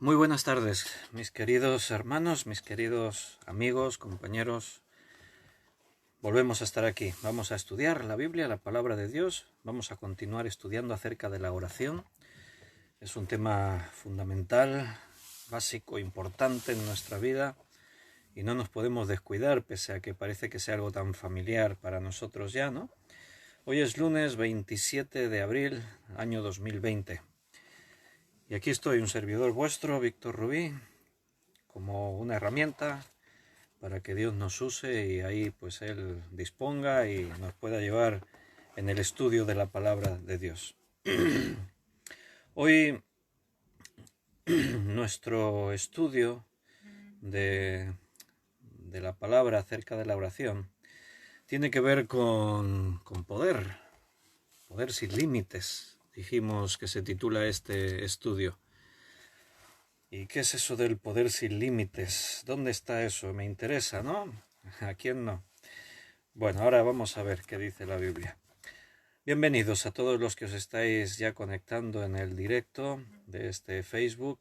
Muy buenas tardes, mis queridos hermanos, mis queridos amigos, compañeros. Volvemos a estar aquí. Vamos a estudiar la Biblia, la palabra de Dios. Vamos a continuar estudiando acerca de la oración. Es un tema fundamental, básico, importante en nuestra vida y no nos podemos descuidar, pese a que parece que sea algo tan familiar para nosotros ya, ¿no? Hoy es lunes 27 de abril, año 2020. Y aquí estoy, un servidor vuestro, Víctor Rubí, como una herramienta para que Dios nos use y ahí pues Él disponga y nos pueda llevar en el estudio de la palabra de Dios. Hoy nuestro estudio de la palabra acerca de la oración tiene que ver con poder sin límites. Dijimos que se titula este estudio. ¿Y qué es eso del poder sin límites? ¿Dónde está eso? Me interesa, ¿no? ¿A quién no? Bueno, ahora vamos a ver qué dice la Biblia. Bienvenidos a todos los que os estáis ya conectando en el directo de este Facebook.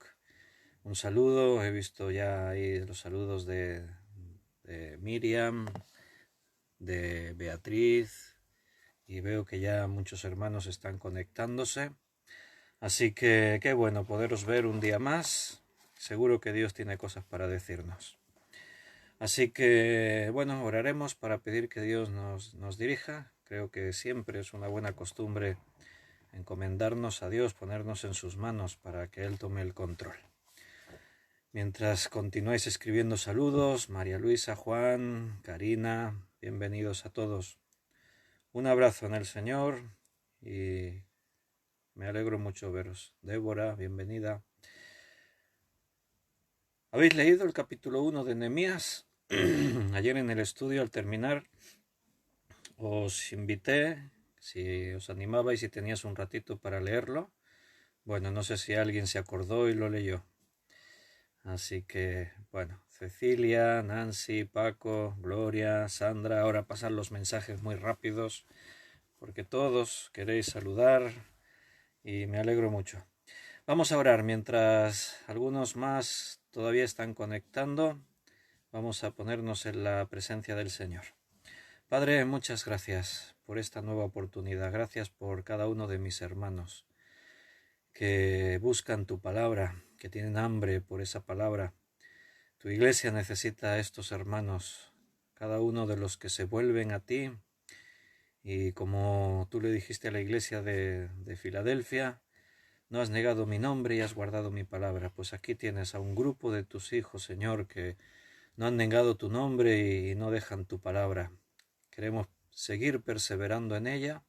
Un saludo, he visto ya ahí los saludos de Miriam, de Beatriz, y veo que ya muchos hermanos están conectándose. Así que qué bueno poderos ver un día más. Seguro que Dios tiene cosas para decirnos. Así que, bueno, oraremos para pedir que Dios nos dirija. Creo que siempre es una buena costumbre encomendarnos a Dios, ponernos en sus manos para que Él tome el control. Mientras continuáis escribiendo saludos, María Luisa, Juan, Karina, bienvenidos a todos. Un abrazo en el Señor y me alegro mucho veros. Débora, bienvenida. ¿Habéis leído el capítulo 1 de Nehemías? Ayer en el estudio, al terminar, os invité, si os animabais y tenías un ratito para leerlo. Bueno, no sé si alguien se acordó y lo leyó. Así que, bueno, Cecilia, Nancy, Paco, Gloria, Sandra, ahora pasan los mensajes muy rápidos porque todos queréis saludar y me alegro mucho. Vamos a orar mientras algunos más todavía están conectando. Vamos a ponernos en la presencia del Señor. Padre, muchas gracias por esta nueva oportunidad. Gracias por cada uno de mis hermanos que buscan tu palabra, que tienen hambre por esa palabra. Tu iglesia necesita a estos hermanos, cada uno de los que se vuelven a ti. Y como tú le dijiste a la iglesia de Filadelfia, no has negado mi nombre y has guardado mi palabra. Pues aquí tienes a un grupo de tus hijos, Señor, que no han negado tu nombre y no dejan tu palabra. Queremos seguir perseverando en ella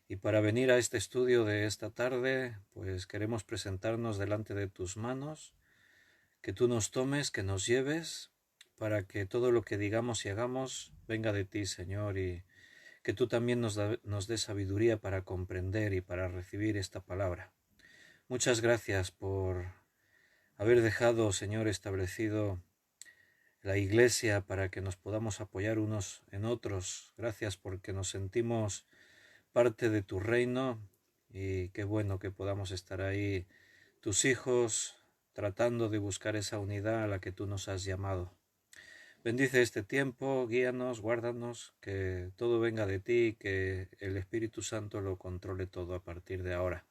y para venir a este estudio de esta tarde, pues queremos presentarnos delante de tus manos, que tú nos tomes, que nos lleves, para que todo lo que digamos y hagamos venga de ti, Señor, y que tú también nos des sabiduría para comprender y para recibir esta palabra. Muchas gracias por haber dejado, Señor, establecido la iglesia para que nos podamos apoyar unos en otros. Gracias porque nos sentimos parte de tu reino y qué bueno que podamos estar ahí, tus hijos, tratando de buscar esa unidad a la que tú nos has llamado. Bendice este tiempo, guíanos, guárdanos, que todo venga de ti y que el Espíritu Santo lo controle todo a partir de ahora.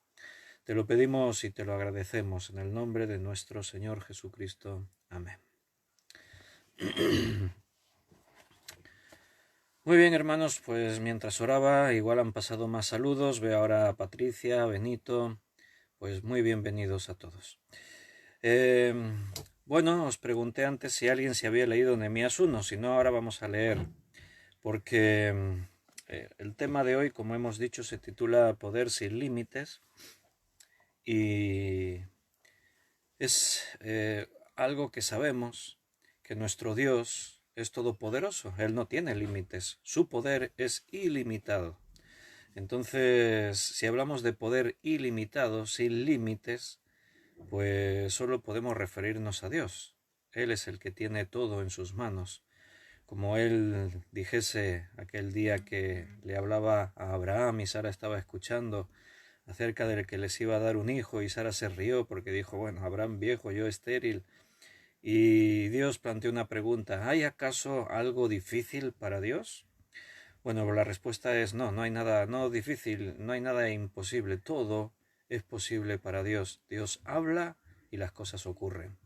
Te lo pedimos y te lo agradecemos en el nombre de nuestro Señor Jesucristo. Amén. Muy bien, hermanos, pues mientras oraba, igual han pasado más saludos. Veo ahora a Patricia, Benito, pues muy bienvenidos a todos. Bueno, os pregunté antes si alguien se había leído Nehemías 1, si no, ahora vamos a leer, porque el tema de hoy, como hemos dicho, se titula Poder sin límites y es algo que sabemos, que nuestro Dios es todopoderoso, Él no tiene límites, su poder es ilimitado. Entonces, si hablamos de poder ilimitado, sin límites, pues solo podemos referirnos a Dios. Él es el que tiene todo en sus manos. Como Él dijese aquel día que le hablaba a Abraham y Sara estaba escuchando, acerca de que les iba a dar un hijo, y Sara se rió porque dijo, bueno, Abraham viejo, yo estéril. Y Dios planteó una pregunta, ¿hay acaso algo difícil para Dios? Bueno, la respuesta es no, no hay nada, no difícil, no hay nada imposible, todo es posible para Dios. Dios habla y las cosas ocurren.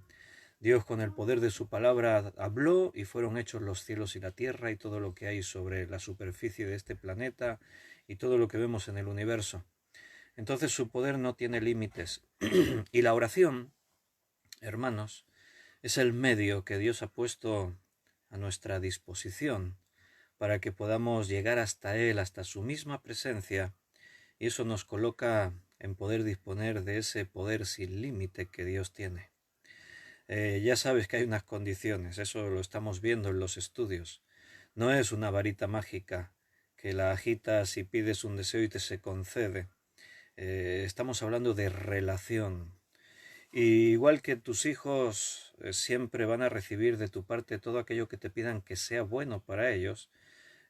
Dios con el poder de su palabra habló y fueron hechos los cielos y la tierra y todo lo que hay sobre la superficie de este planeta y todo lo que vemos en el universo. Entonces su poder no tiene límites. Y la oración, hermanos, es el medio que Dios ha puesto a nuestra disposición para que podamos llegar hasta Él, hasta su misma presencia, y eso nos coloca en poder disponer de ese poder sin límite que Dios tiene. Ya sabes que hay unas condiciones, eso lo estamos viendo en los estudios. No es una varita mágica que la agitas y pides un deseo y te se concede. Estamos hablando de relación. Y igual que tus hijos siempre van a recibir de tu parte todo aquello que te pidan que sea bueno para ellos,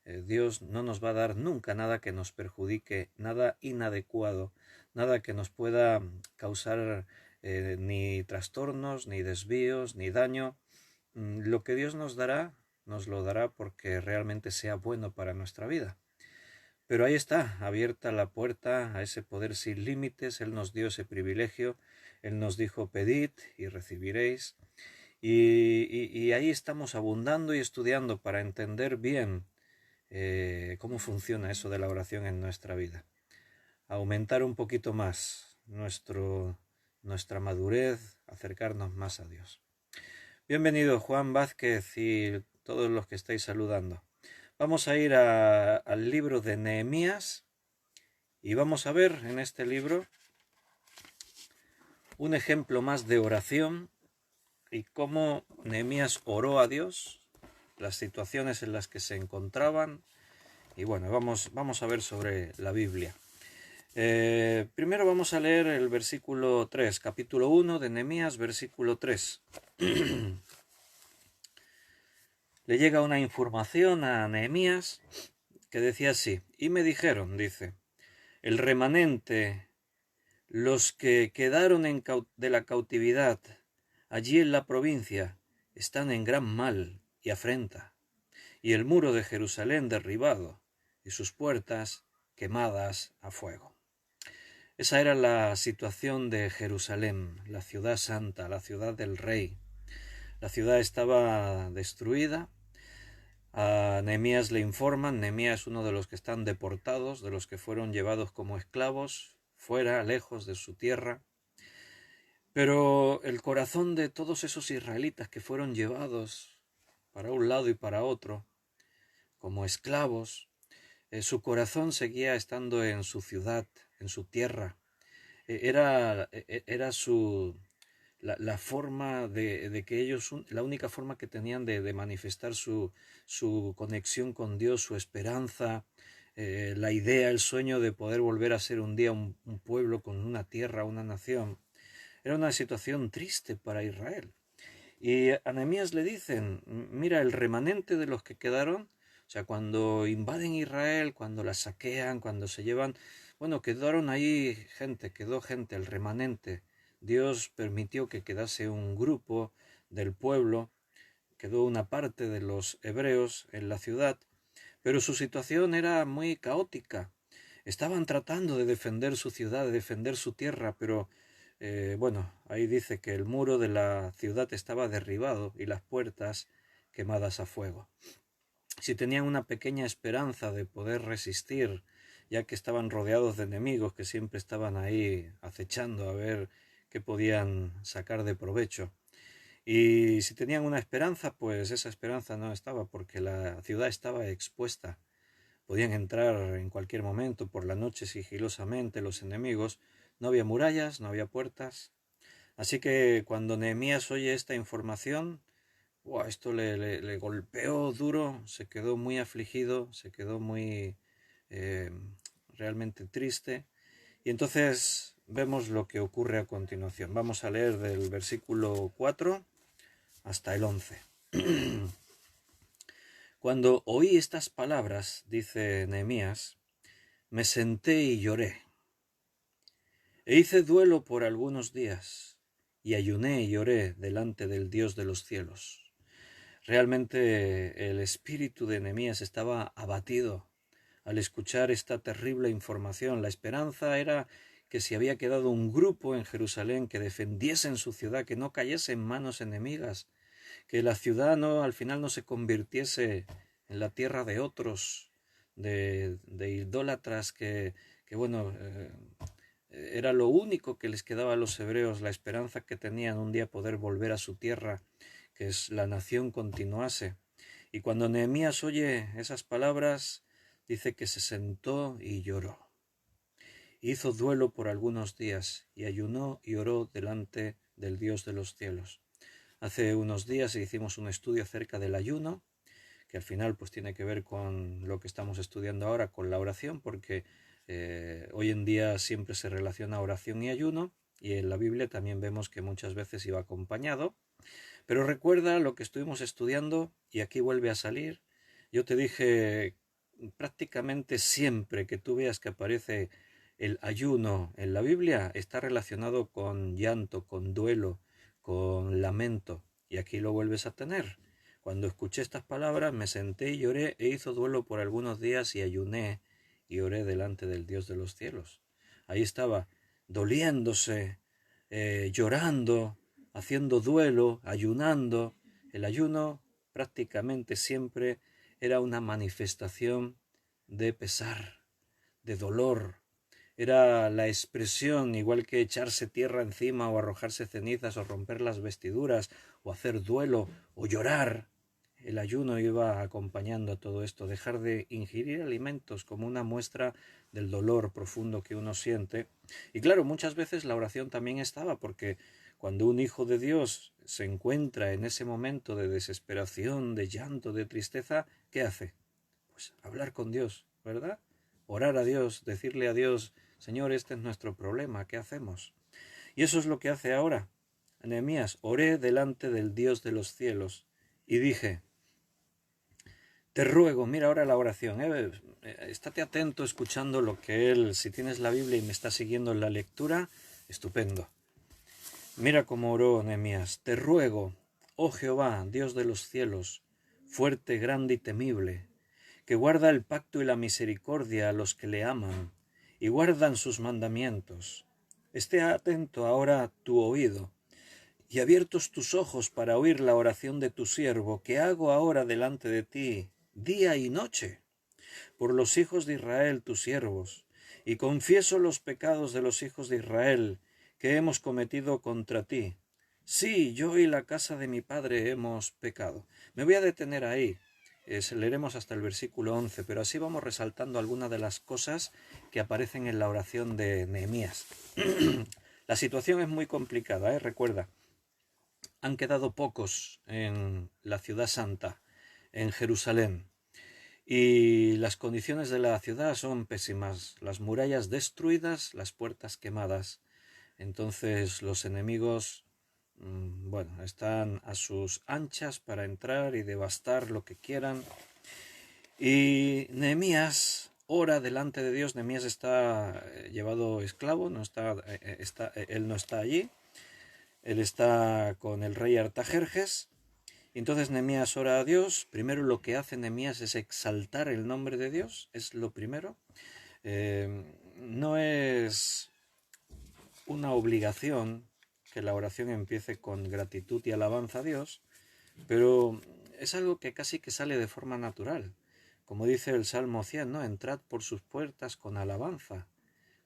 Dios no nos va a dar nunca nada que nos perjudique, nada inadecuado, nada que nos pueda causar ni trastornos, ni desvíos, ni daño. Lo que Dios nos dará, nos lo dará porque realmente sea bueno para nuestra vida. Pero ahí está, abierta la puerta a ese poder sin límites. Él nos dio ese privilegio. Él nos dijo, pedid y recibiréis. Y ahí estamos abundando y estudiando para entender bien cómo funciona eso de la oración en nuestra vida. Aumentar un poquito más nuestra madurez, acercarnos más a Dios. Bienvenido Juan Vázquez y todos los que estáis saludando. Vamos a ir al libro de Nehemías y vamos a ver en este libro un ejemplo más de oración y cómo Nehemías oró a Dios, las situaciones en las que se encontraban. Y bueno, vamos a ver sobre la Biblia. Primero vamos a leer el versículo 3, capítulo 1 de Nehemías, versículo 3. Le llega una información a Nehemías que decía así, y me dijeron, dice, el remanente, los que quedaron de la cautividad allí en la provincia, están en gran mal y afrenta, y el muro de Jerusalén derribado, y sus puertas quemadas a fuego. Esa era la situación de Jerusalén, la ciudad santa, la ciudad del rey. La ciudad estaba destruida. A Nehemías le informan, Nehemías es uno de los que están deportados, de los que fueron llevados como esclavos, fuera, lejos de su tierra. Pero el corazón de todos esos israelitas que fueron llevados para un lado y para otro, como esclavos, su corazón seguía estando en su ciudad, en su tierra. Era la forma de que ellos, la única forma que tenían de manifestar su conexión con Dios, su esperanza, la idea, el sueño de poder volver a ser un día un pueblo con una tierra, una nación. Era una situación triste para Israel. Y a Nehemías le dicen, mira, el remanente de los que quedaron, o sea, cuando invaden Israel, cuando la saquean, cuando se llevan, bueno, quedaron ahí gente, quedó gente, el remanente. Dios permitió que quedase un grupo del pueblo, quedó una parte de los hebreos en la ciudad, pero su situación era muy caótica. Estaban tratando de defender su ciudad, de defender su tierra, pero bueno, ahí dice que el muro de la ciudad estaba derribado y las puertas quemadas a fuego. Si tenían una pequeña esperanza de poder resistir, ya que estaban rodeados de enemigos que siempre estaban ahí acechando a ver qué podían sacar de provecho. Y si tenían una esperanza, pues esa esperanza no estaba, porque la ciudad estaba expuesta. Podían entrar en cualquier momento por la noche sigilosamente los enemigos. No había murallas, no había puertas. Así que cuando Nehemías oye esta información, esto le golpeó duro, se quedó muy afligido, se quedó muy realmente triste. Y entonces vemos lo que ocurre a continuación. Vamos a leer del versículo 4 hasta el 11. Cuando oí estas palabras, dice Nehemías, me senté y lloré. E hice duelo por algunos días, y ayuné y oré delante del Dios de los cielos. Realmente el espíritu de Nehemías estaba abatido al escuchar esta terrible información. La esperanza era que si había quedado un grupo en Jerusalén que defendiesen su ciudad, que no cayese en manos enemigas, que la ciudad al final no se convirtiese en la tierra de otros, de idólatras que bueno, era lo único que les quedaba a los hebreos, la esperanza que tenían un día poder volver a su tierra, que es la nación continuase. Y cuando Nehemías oye esas palabras, dice que se sentó y lloró. Hizo duelo por algunos días y ayunó y oró delante del Dios de los cielos. Hace unos días hicimos un estudio acerca del ayuno, que al final pues tiene que ver con lo que estamos estudiando ahora, con la oración, porque hoy en día siempre se relaciona oración y ayuno, y en la Biblia también vemos que muchas veces iba acompañado. Pero recuerda lo que estuvimos estudiando y aquí vuelve a salir. Yo te dije prácticamente siempre que tú veas que aparece el ayuno en la Biblia está relacionado con llanto, con duelo, con lamento. Y aquí lo vuelves a tener. Cuando escuché estas palabras me senté y lloré e hizo duelo por algunos días y ayuné y oré delante del Dios de los cielos. Ahí estaba, doliéndose, llorando, haciendo duelo, ayunando. El ayuno prácticamente siempre era una manifestación de pesar, de dolor. Era la expresión, igual que echarse tierra encima o arrojarse cenizas o romper las vestiduras o hacer duelo o llorar. El ayuno iba acompañando a todo esto, dejar de ingerir alimentos como una muestra del dolor profundo que uno siente. Y claro, muchas veces la oración también estaba, porque cuando un hijo de Dios se encuentra en ese momento de desesperación, de llanto, de tristeza, ¿qué hace? Pues hablar con Dios, ¿verdad? Orar a Dios, decirle a Dios, Señor, este es nuestro problema, ¿qué hacemos? Y eso es lo que hace ahora. Nehemías, oré delante del Dios de los cielos y dije, te ruego, mira ahora la oración, estate atento escuchando lo que él, si tienes la Biblia y me estás siguiendo en la lectura, estupendo. Mira cómo oró Nehemías, te ruego, oh Jehová, Dios de los cielos, fuerte, grande y temible, que guarda el pacto y la misericordia a los que le aman y guardan sus mandamientos. Esté atento ahora tu oído y abiertos tus ojos para oír la oración de tu siervo, que hago ahora delante de ti, día y noche, por los hijos de Israel, tus siervos, y confieso los pecados de los hijos de Israel que hemos cometido contra ti. Sí, yo y la casa de mi padre hemos pecado. Me voy a detener ahí. Leeremos hasta el versículo 11, pero así vamos resaltando algunas de las cosas que aparecen en la oración de Nehemías. La situación es muy complicada, recuerda, han quedado pocos en la ciudad santa, en Jerusalén, y las condiciones de la ciudad son pésimas, las murallas destruidas, las puertas quemadas. Entonces los enemigos, bueno, están a sus anchas para entrar y devastar lo que quieran. Y Nehemías ora delante de Dios. Nehemías está llevado esclavo, no está, él no está allí. Él está con el rey Artajerjes. Y entonces Nehemías ora a Dios. Primero lo que hace Nehemías es exaltar el nombre de Dios, es lo primero. No es una obligación que la oración empiece con gratitud y alabanza a Dios, pero es algo que casi que sale de forma natural. Como dice el Salmo 100, ¿no? Entrad por sus puertas con alabanza,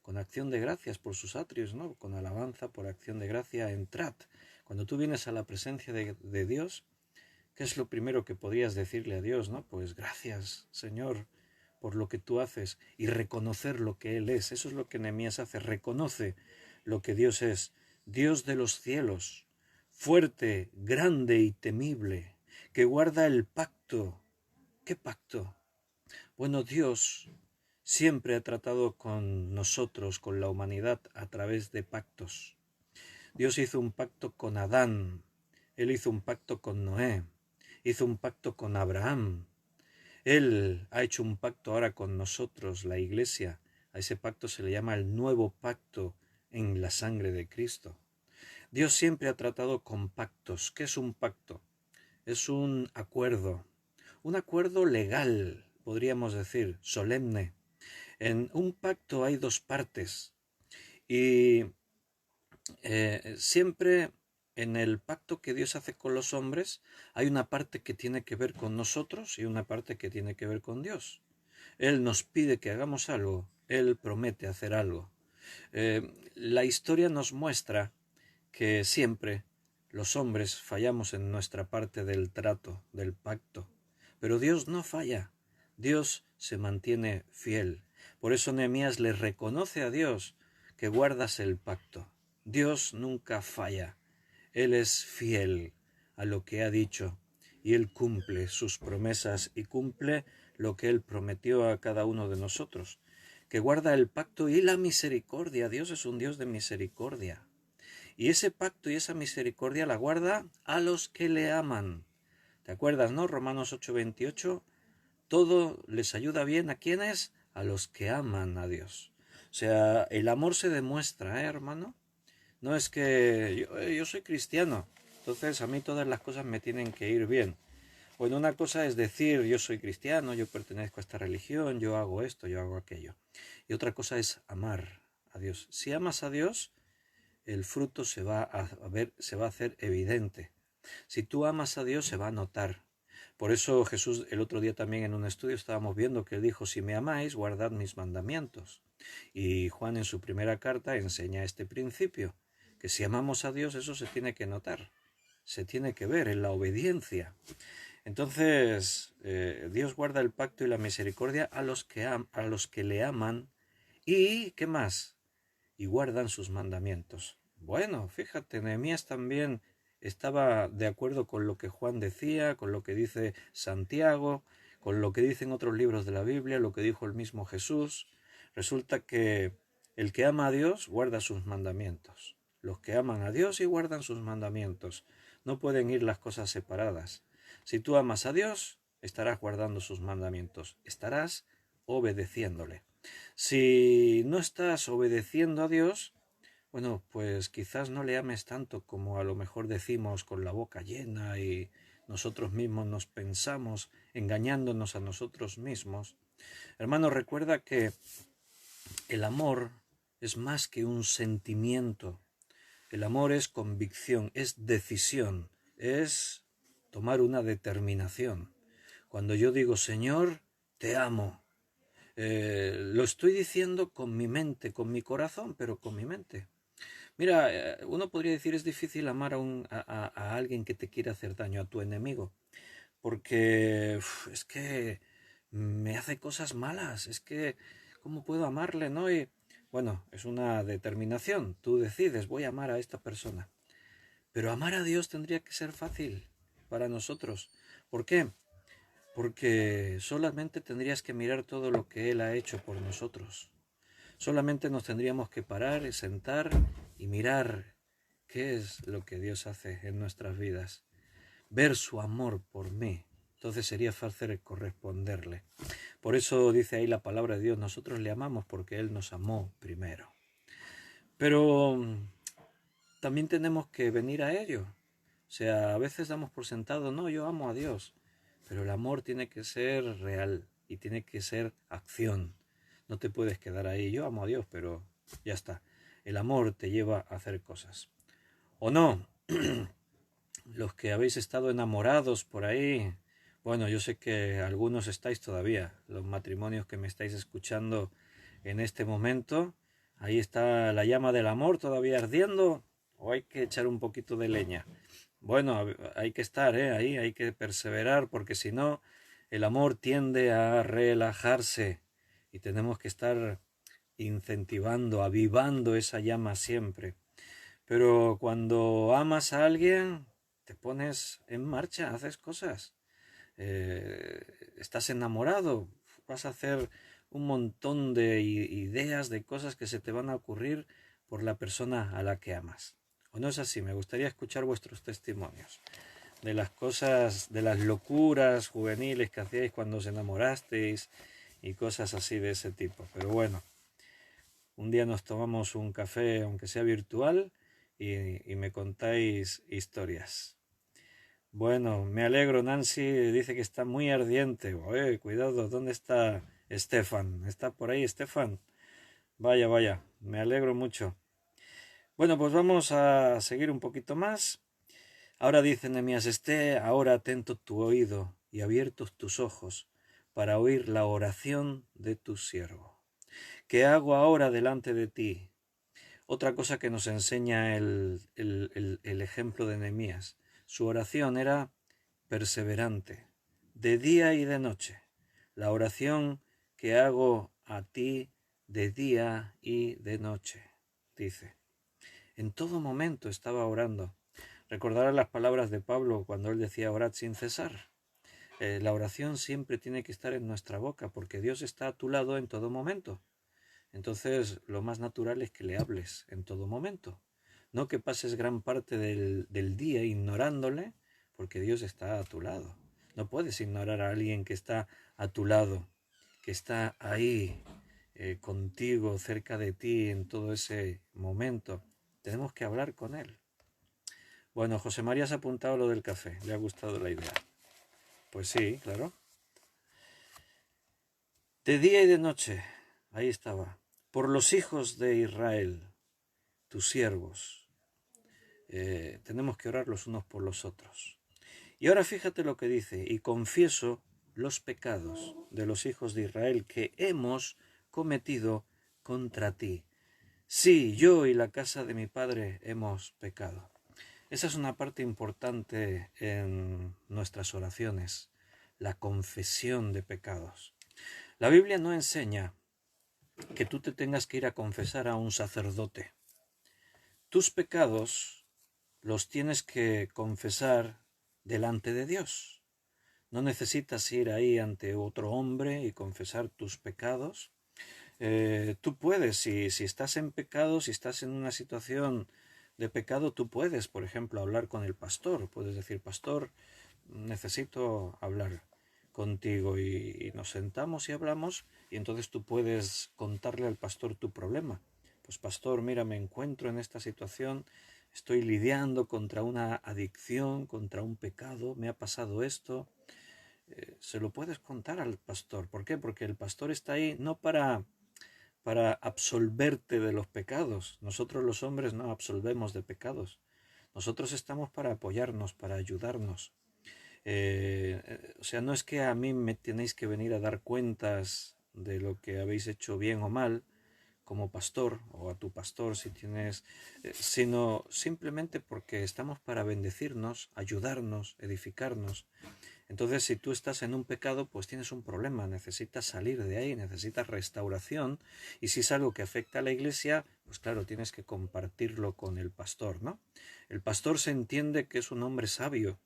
con acción de gracias por sus atrios, ¿no? Con alabanza, por acción de gracia, entrad. Cuando tú vienes a la presencia de Dios, ¿qué es lo primero que podrías decirle a Dios, no? Pues gracias, Señor, por lo que tú haces y reconocer lo que Él es. Eso es lo que Nehemías hace, reconoce lo que Dios es. Dios de los cielos, fuerte, grande y temible, que guarda el pacto. ¿Qué pacto? Bueno, Dios siempre ha tratado con nosotros, con la humanidad, a través de pactos. Dios hizo un pacto con Adán, Él hizo un pacto con Noé, hizo un pacto con Abraham. Él ha hecho un pacto ahora con nosotros, la Iglesia. A ese pacto se le llama el nuevo pacto en la sangre de Cristo. Dios siempre ha tratado con pactos. ¿Qué es un pacto? Es un acuerdo legal, podríamos decir, solemne. En un pacto hay dos partes y siempre en el pacto que Dios hace con los hombres hay una parte que tiene que ver con nosotros y una parte que tiene que ver con Dios. Él nos pide que hagamos algo, Él promete hacer algo. La historia nos muestra que siempre los hombres fallamos en nuestra parte del trato, del pacto. Pero Dios no falla, Dios se mantiene fiel. Por eso Nehemías le reconoce a Dios que guardas el pacto. Dios nunca falla, Él es fiel a lo que ha dicho y Él cumple sus promesas y cumple lo que Él prometió a cada uno de nosotros, que guarda el pacto y la misericordia. Dios es un Dios de misericordia. Y ese pacto y esa misericordia la guarda a los que le aman. ¿Te acuerdas, no? Romanos 8:28. Todo les ayuda bien, ¿a quiénes? A los que aman a Dios. O sea, el amor se demuestra, hermano? No es que yo soy cristiano, entonces a mí todas las cosas me tienen que ir bien. Bueno, una cosa es decir yo soy cristiano, yo pertenezco a esta religión, yo hago esto, yo hago aquello. Y otra cosa es amar a Dios. Si amas a Dios, el fruto se va a ver, se va a hacer evidente. Si tú amas a Dios, se va a notar. Por eso Jesús el otro día también en un estudio estábamos viendo que él dijo, si me amáis, guardad mis mandamientos. Y Juan en su primera carta enseña este principio, que si amamos a Dios eso se tiene que notar, se tiene que ver en la obediencia. Entonces, Dios guarda el pacto y la misericordia a los que le aman y, ¿qué más? Y guardan sus mandamientos. Bueno, fíjate, Nehemías también estaba de acuerdo con lo que Juan decía, con lo que dice Santiago, con lo que dicen otros libros de la Biblia, lo que dijo el mismo Jesús. Resulta que el que ama a Dios guarda sus mandamientos. Los que aman a Dios y guardan sus mandamientos. No pueden ir las cosas separadas. Si tú amas a Dios, estarás guardando sus mandamientos, estarás obedeciéndole. Si no estás obedeciendo a Dios, bueno, pues quizás no le ames tanto como a lo mejor decimos con la boca llena y nosotros mismos nos pensamos engañándonos a nosotros mismos. Hermano, recuerda que el amor es más que un sentimiento. El amor es convicción, es decisión, es tomar una determinación. Cuando yo digo, Señor, te amo, lo estoy diciendo con mi mente, con mi corazón, pero con mi mente. Mira, uno podría decir es difícil amar a alguien que te quiere hacer daño, a tu enemigo, porque es que me hace cosas malas, es que ¿cómo puedo amarle, no? Y bueno, es una determinación, tú decides, voy a amar a esta persona. Pero amar a Dios tendría que ser fácil para nosotros. ¿Por qué? Porque solamente tendrías que mirar todo lo que Él ha hecho por nosotros. Solamente nos tendríamos que parar y sentar y mirar qué es lo que Dios hace en nuestras vidas. Ver su amor por mí. Entonces sería fácil corresponderle. Por eso dice ahí la palabra de Dios, nosotros le amamos porque Él nos amó primero. Pero también tenemos que venir a ello. O sea, a veces damos por sentado, no, yo amo a Dios. Pero el amor tiene que ser real y tiene que ser acción. No te puedes quedar ahí, yo amo a Dios, pero ya está. El amor te lleva a hacer cosas. ¿O no? Los que habéis estado enamorados por ahí, bueno, yo sé que algunos estáis todavía, los matrimonios que me estáis escuchando en este momento, ahí está la llama del amor todavía ardiendo, o hay que echar un poquito de leña. Bueno, hay que estar ahí, hay que perseverar, porque si no, el amor tiende a relajarse y tenemos que estar incentivando, avivando esa llama siempre. Pero cuando amas a alguien, te pones en marcha, haces cosas. Estás enamorado, vas a hacer un montón de ideas, de cosas que se te van a ocurrir por la persona a la que amas. ¿O no es así? Me gustaría escuchar vuestros testimonios de las cosas, de las locuras juveniles que hacíais cuando os enamorasteis y cosas así de ese tipo. Pero bueno, un día nos tomamos un café, aunque sea virtual, y me contáis historias. Bueno, me alegro, Nancy dice que está muy ardiente. Oye, cuidado, ¿dónde está Estefan? ¿Está por ahí, Estefan? Vaya, vaya, me alegro mucho. Bueno, pues vamos a seguir un poquito más. Ahora dice Nehemías, esté ahora atento tu oído y abiertos tus ojos para oír la oración de tu siervo. ¿Qué hago ahora delante de ti? Otra cosa que nos enseña el ejemplo de Nehemías. Su oración era perseverante, de día y de noche. La oración que hago a ti de día y de noche, dice. En todo momento estaba orando. Recordarás las palabras de Pablo cuando él decía orad sin cesar. La oración siempre tiene que estar en nuestra boca porque Dios está a tu lado en todo momento. Entonces lo más natural es que le hables en todo momento. No que pases gran parte del día ignorándole porque Dios está a tu lado. No puedes ignorar a alguien que está a tu lado, que está ahí contigo, cerca de ti en todo ese momento. Tenemos que hablar con él. Bueno, José María se ha apuntado lo del café. Le ha gustado la idea. Pues sí, claro. De día y de noche. Ahí estaba. Por los hijos de Israel, tus siervos. Tenemos que orar los unos por los otros. Y ahora fíjate lo que dice. Y confieso los pecados de los hijos de Israel que hemos cometido contra ti. Sí, yo y la casa de mi padre hemos pecado. Esa es una parte importante en nuestras oraciones, la confesión de pecados. La Biblia no enseña que tú te tengas que ir a confesar a un sacerdote. Tus pecados los tienes que confesar delante de Dios. No necesitas ir ahí ante otro hombre y confesar tus pecados. Tú puedes, si estás en pecado, si estás en una situación de pecado, tú puedes, por ejemplo, hablar con el pastor. Puedes decir, pastor, necesito hablar contigo y nos sentamos y hablamos y entonces tú puedes contarle al pastor tu problema. Pues pastor, mira, me encuentro en esta situación, estoy lidiando contra una adicción, contra un pecado, me ha pasado esto. Se lo puedes contar al pastor. ¿Por qué? Porque el pastor está ahí no para absolverte de los pecados. Nosotros los hombres no absolvemos de pecados. Nosotros estamos para apoyarnos, para ayudarnos. O sea, no es que a mí me tenéis que venir a dar cuentas de lo que habéis hecho bien o mal como pastor o a tu pastor si tienes, sino simplemente porque estamos para bendecirnos, ayudarnos, edificarnos. Entonces, si tú estás en un pecado, pues tienes un problema, necesitas salir de ahí, necesitas restauración, y si es algo que afecta a la iglesia, pues claro, tienes que compartirlo con el pastor, ¿no? El pastor se entiende que es un hombre sabio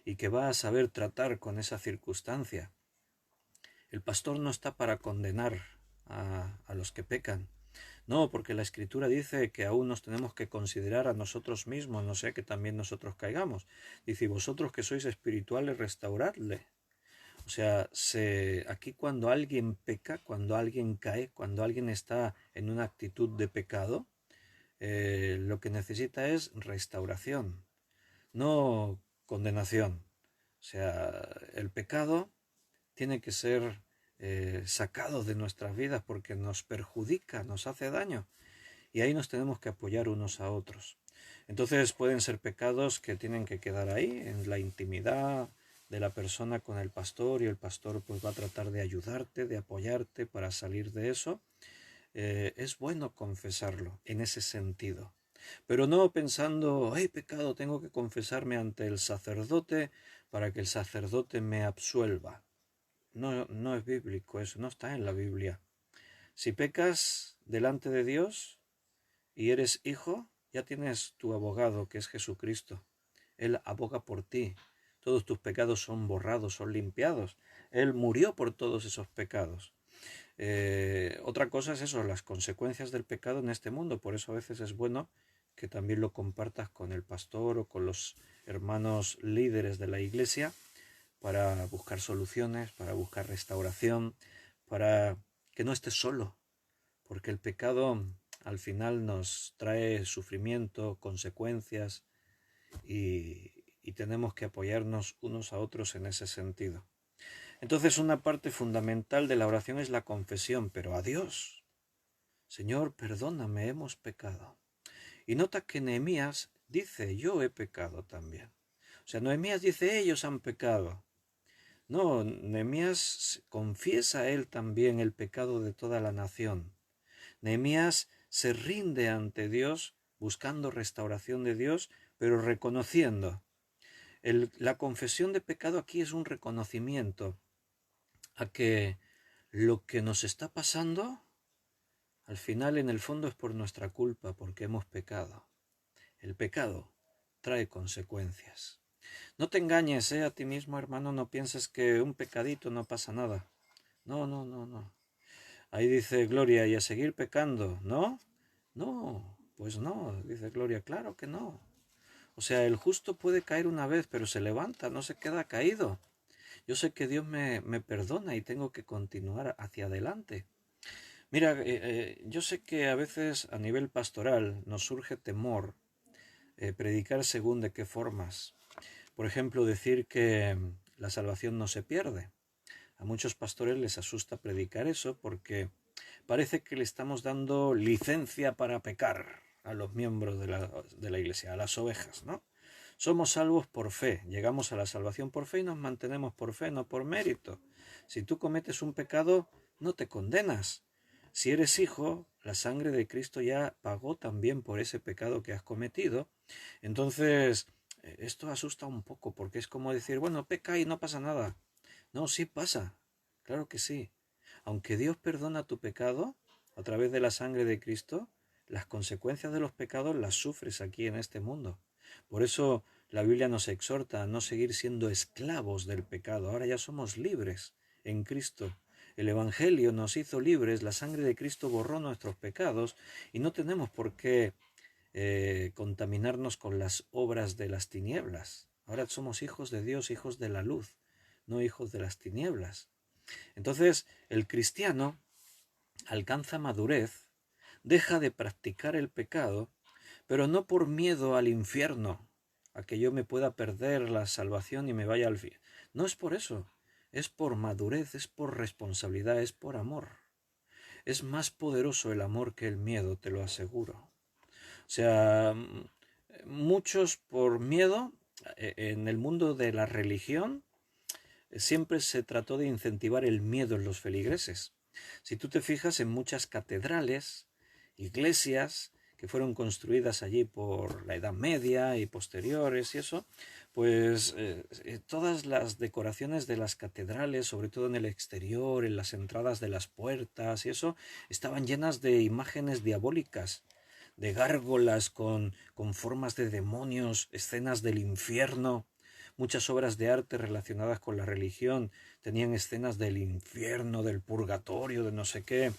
y que va a saber tratar con esa circunstancia. El pastor no está para condenar a los que pecan. No, porque la Escritura dice que aún nos tenemos que considerar a nosotros mismos, no sea que también nosotros caigamos. Dice, vosotros que sois espirituales, restauradle. O sea, aquí cuando alguien peca, cuando alguien cae, cuando alguien está en una actitud de pecado, lo que necesita es restauración, no condenación. O sea, el pecado tiene que ser sacado de nuestras vidas porque nos perjudica, nos hace daño. Y ahí nos tenemos que apoyar unos a otros. Entonces pueden ser pecados que tienen que quedar ahí, en la intimidad de la persona con el pastor, y el pastor pues va a tratar de ayudarte, de apoyarte para salir de eso. Es bueno confesarlo en ese sentido. Pero no pensando, hay pecado, tengo que confesarme ante el sacerdote para que el sacerdote me absuelva. No, no es bíblico eso, no está en la Biblia. Si pecas delante de Dios y eres hijo, ya tienes tu abogado, que es Jesucristo. Él aboga por ti. Todos tus pecados son borrados, son limpiados. Él murió por todos esos pecados. Otra cosa es eso, las consecuencias del pecado en este mundo. Por eso a veces es bueno que también lo compartas con el pastor o con los hermanos líderes de la iglesia para buscar soluciones, para buscar restauración, para que no estés solo. porque el pecado al final nos trae sufrimiento, consecuencias y tenemos que apoyarnos unos a otros en ese sentido. Entonces una parte fundamental de la oración es la confesión, pero a Dios. Señor, perdóname, hemos pecado. Y nota que Nehemías dice, yo he pecado también. O sea, Nehemías dice, ellos han pecado. No, Nehemías confiesa él también el pecado de toda la nación. Nehemías se rinde ante Dios, buscando restauración de Dios, pero reconociendo. La confesión de pecado aquí es un reconocimiento a que lo que nos está pasando, al final en el fondo es por nuestra culpa, porque hemos pecado. El pecado trae consecuencias. No te engañes a ti mismo, hermano, no pienses que un pecadito no pasa nada. No, no, no, no. Ahí dice Gloria, y a seguir pecando, ¿no? No, pues no, dice Gloria, claro que no. O sea, el justo puede caer una vez, pero se levanta, no se queda caído. Yo sé que Dios me perdona y tengo que continuar hacia adelante. Mira, yo sé que a veces a nivel pastoral nos surge temor predicar según de qué formas. Por ejemplo, decir que la salvación no se pierde. A muchos pastores les asusta predicar eso porque parece que le estamos dando licencia para pecar a los miembros de la iglesia, a las ovejas, ¿no? Somos salvos por fe, llegamos a la salvación por fe y nos mantenemos por fe, no por mérito. Si tú cometes un pecado, no te condenas. Si eres hijo, la sangre de Cristo ya pagó también por ese pecado que has cometido. Entonces, esto asusta un poco porque es como decir, bueno, peca y no pasa nada. No, sí pasa, claro que sí. Aunque Dios perdona tu pecado a través de la sangre de Cristo, las consecuencias de los pecados las sufres aquí en este mundo. Por eso la Biblia nos exhorta a no seguir siendo esclavos del pecado. Ahora ya somos libres en Cristo. El Evangelio nos hizo libres, la sangre de Cristo borró nuestros pecados y no tenemos por qué contaminarnos con las obras de las tinieblas. Ahora somos hijos de Dios, hijos de la luz, no hijos de las tinieblas. Entonces, el cristiano alcanza madurez, deja de practicar el pecado, pero no por miedo al infierno, a que yo me pueda perder la salvación y me vaya al fin. No es por eso, es por madurez, es por responsabilidad, es por amor. Es más poderoso el amor que el miedo, te lo aseguro. O sea, muchos por miedo, en el mundo de la religión, siempre se trató de incentivar el miedo en los feligreses. Si tú te fijas en muchas catedrales, iglesias que fueron construidas allí por la Edad Media y posteriores y eso, pues todas las decoraciones de las catedrales, sobre todo en el exterior, en las entradas de las puertas y eso, estaban llenas de imágenes diabólicas, de gárgolas con formas de demonios, escenas del infierno. Muchas obras de arte relacionadas con la religión tenían escenas del infierno, del purgatorio, de no sé qué.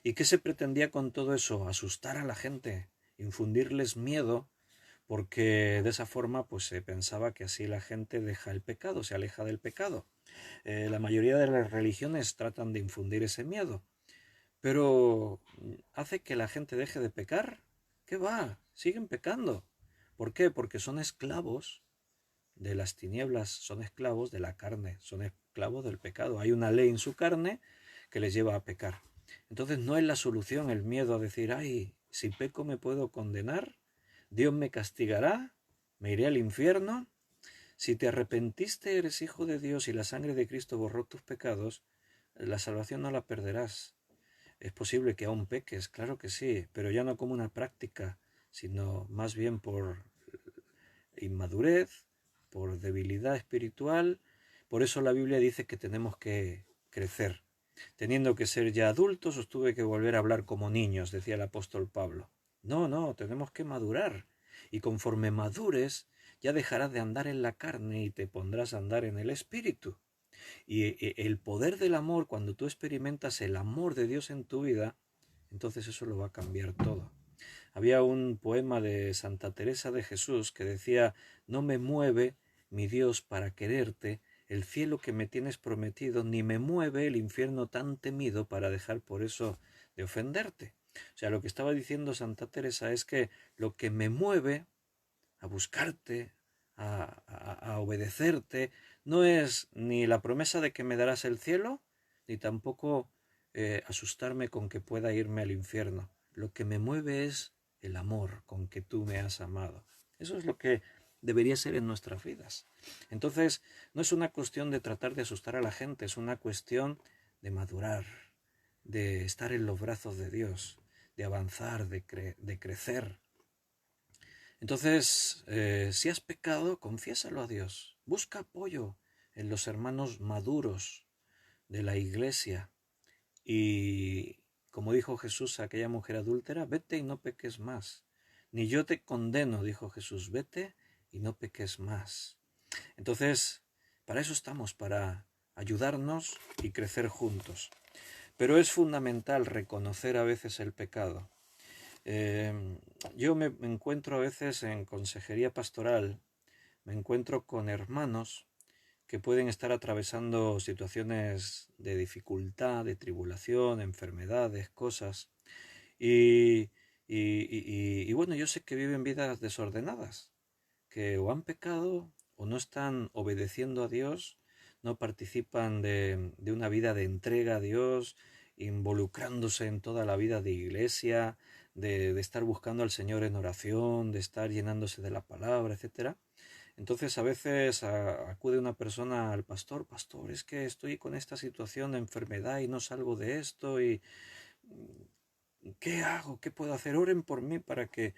¿Y qué se pretendía con todo eso? Asustar a la gente, infundirles miedo, porque de esa forma pues se pensaba que así la gente deja el pecado, se aleja del pecado. La mayoría de las religiones tratan de infundir ese miedo, pero ¿hace que la gente deje de pecar? ¿Qué va? Siguen pecando. ¿Por qué? Porque son esclavos de las tinieblas, son esclavos de la carne, son esclavos del pecado. Hay una ley en su carne que les lleva a pecar. Entonces no es la solución el miedo a decir, ay, si peco me puedo condenar, Dios me castigará, me iré al infierno. Si te arrepentiste, eres hijo de Dios y la sangre de Cristo borró tus pecados, la salvación no la perderás. Es posible que aún peques, claro que sí, pero ya no como una práctica, sino más bien por inmadurez, por debilidad espiritual. Por eso la Biblia dice que tenemos que crecer. Teniendo que ser ya adultos, os tuve que volver a hablar como niños, decía el apóstol Pablo. No, no, tenemos que madurar. Y conforme madures, ya dejarás de andar en la carne y te pondrás a andar en el espíritu. Y el poder del amor, cuando tú experimentas el amor de Dios en tu vida, entonces eso lo va a cambiar todo. Había un poema de Santa Teresa de Jesús que decía, no me mueve, mi Dios, para quererte, el cielo que me tienes prometido, ni me mueve el infierno tan temido para dejar por eso de ofenderte. O sea, lo que estaba diciendo Santa Teresa es que lo que me mueve a buscarte, a obedecerte, no es ni la promesa de que me darás el cielo, ni tampoco asustarme con que pueda irme al infierno. Lo que me mueve es el amor con que tú me has amado. Eso es lo que debería ser en nuestras vidas. Entonces, no es una cuestión de tratar de asustar a la gente, es una cuestión de madurar, de estar en los brazos de Dios, de avanzar, de crecer. Entonces, si has pecado, confiésalo a Dios. Busca apoyo en los hermanos maduros de la iglesia. Y como dijo Jesús a aquella mujer adúltera, vete y no peques más. Ni yo te condeno, dijo Jesús, vete y no peques más. Entonces, para eso estamos, para ayudarnos y crecer juntos. Pero es fundamental reconocer a veces el pecado. Yo me encuentro a veces en consejería pastoral, me encuentro con hermanos que pueden estar atravesando situaciones de dificultad, de tribulación, enfermedades, cosas. Y bueno, yo sé que viven vidas desordenadas, que o han pecado o no están obedeciendo a Dios, no participan de una vida de entrega a Dios, involucrándose en toda la vida de iglesia, de estar buscando al Señor en oración, de estar llenándose de la palabra, etcétera. Entonces a veces acude una persona al pastor, pastor, es que estoy con esta situación de enfermedad y no salgo de esto y ¿qué hago? ¿Qué puedo hacer? Oren por mí para que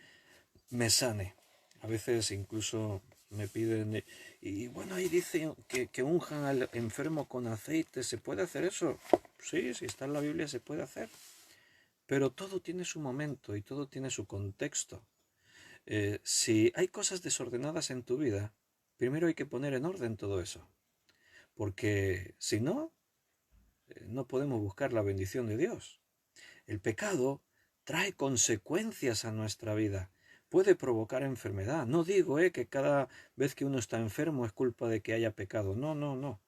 me sane. A veces incluso me piden, y bueno, ahí dice que unjan al enfermo con aceite, ¿se puede hacer eso? Sí, si está en la Biblia se puede hacer. Pero todo tiene su momento y todo tiene su contexto. Si hay cosas desordenadas en tu vida, primero hay que poner en orden todo eso. Porque si no, no podemos buscar la bendición de Dios. El pecado trae consecuencias a nuestra vida. Puede provocar enfermedad. No digo que cada vez que uno está enfermo es culpa de que haya pecado. No, no, no.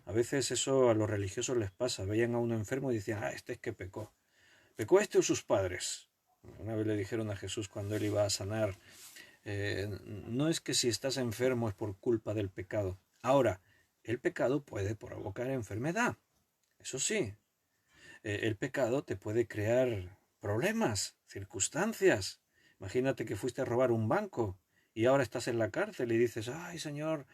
A veces eso a los religiosos les pasa. Veían a uno enfermo y decían, este es que pecó. ¿Pecó este o sus padres? Una vez le dijeron a Jesús cuando él iba a sanar, no es que si estás enfermo es por culpa del pecado. Ahora, el pecado puede provocar enfermedad. Eso sí, el pecado te puede crear problemas, circunstancias. Imagínate que fuiste a robar un banco y ahora estás en la cárcel y dices, ay Señor,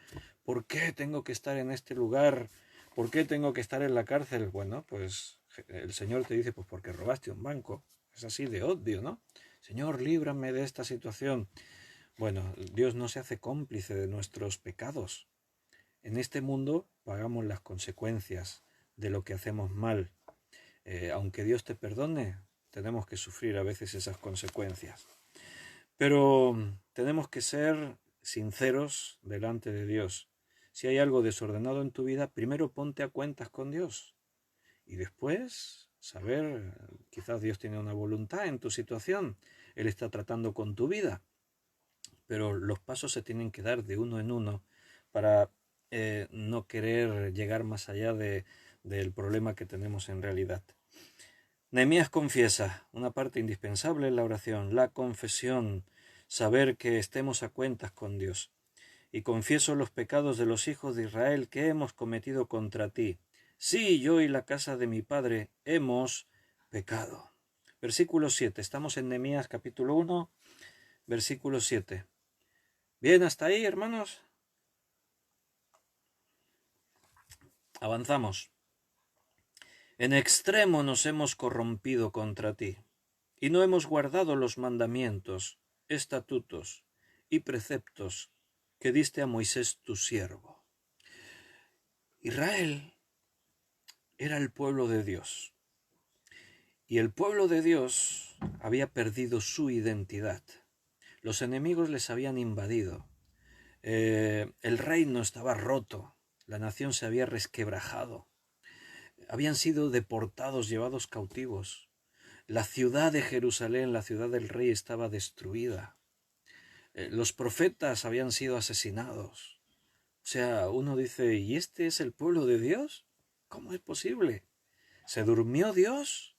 ¿por qué tengo que estar en este lugar? ¿Por qué tengo que estar en la cárcel? Bueno, pues el Señor te dice, pues porque robaste un banco. Es así de obvio, ¿no? Señor, líbrame de esta situación. Bueno, Dios no se hace cómplice de nuestros pecados. En este mundo pagamos las consecuencias de lo que hacemos mal. Aunque Dios te perdone, tenemos que sufrir a veces esas consecuencias. Pero tenemos que ser sinceros delante de Dios. Si hay algo desordenado en tu vida, primero ponte a cuentas con Dios. Y después saber, quizás Dios tiene una voluntad en tu situación. Él está tratando con tu vida. Pero los pasos se tienen que dar de uno en uno para no querer llegar más allá del problema que tenemos en realidad. Nehemías confiesa, una parte indispensable en la oración, la confesión, saber que estemos a cuentas con Dios. Y confieso los pecados de los hijos de Israel que hemos cometido contra ti. Sí, yo y la casa de mi padre hemos pecado. Versículo 7. Estamos en Nehemías capítulo 1, versículo 7. Bien, hasta ahí, hermanos. Avanzamos. En extremo nos hemos corrompido contra ti, y no hemos guardado los mandamientos, estatutos y preceptos que diste a Moisés tu siervo. Israel era el pueblo de Dios, y el pueblo de Dios había perdido su identidad. Los enemigos les habían invadido. El reino estaba roto, la nación se había resquebrajado. Habían sido deportados, llevados cautivos. La ciudad de Jerusalén, la ciudad del rey, estaba destruida. Los profetas habían sido asesinados. O sea, uno dice, ¿y este es el pueblo de Dios? ¿Cómo es posible? ¿Se durmió Dios?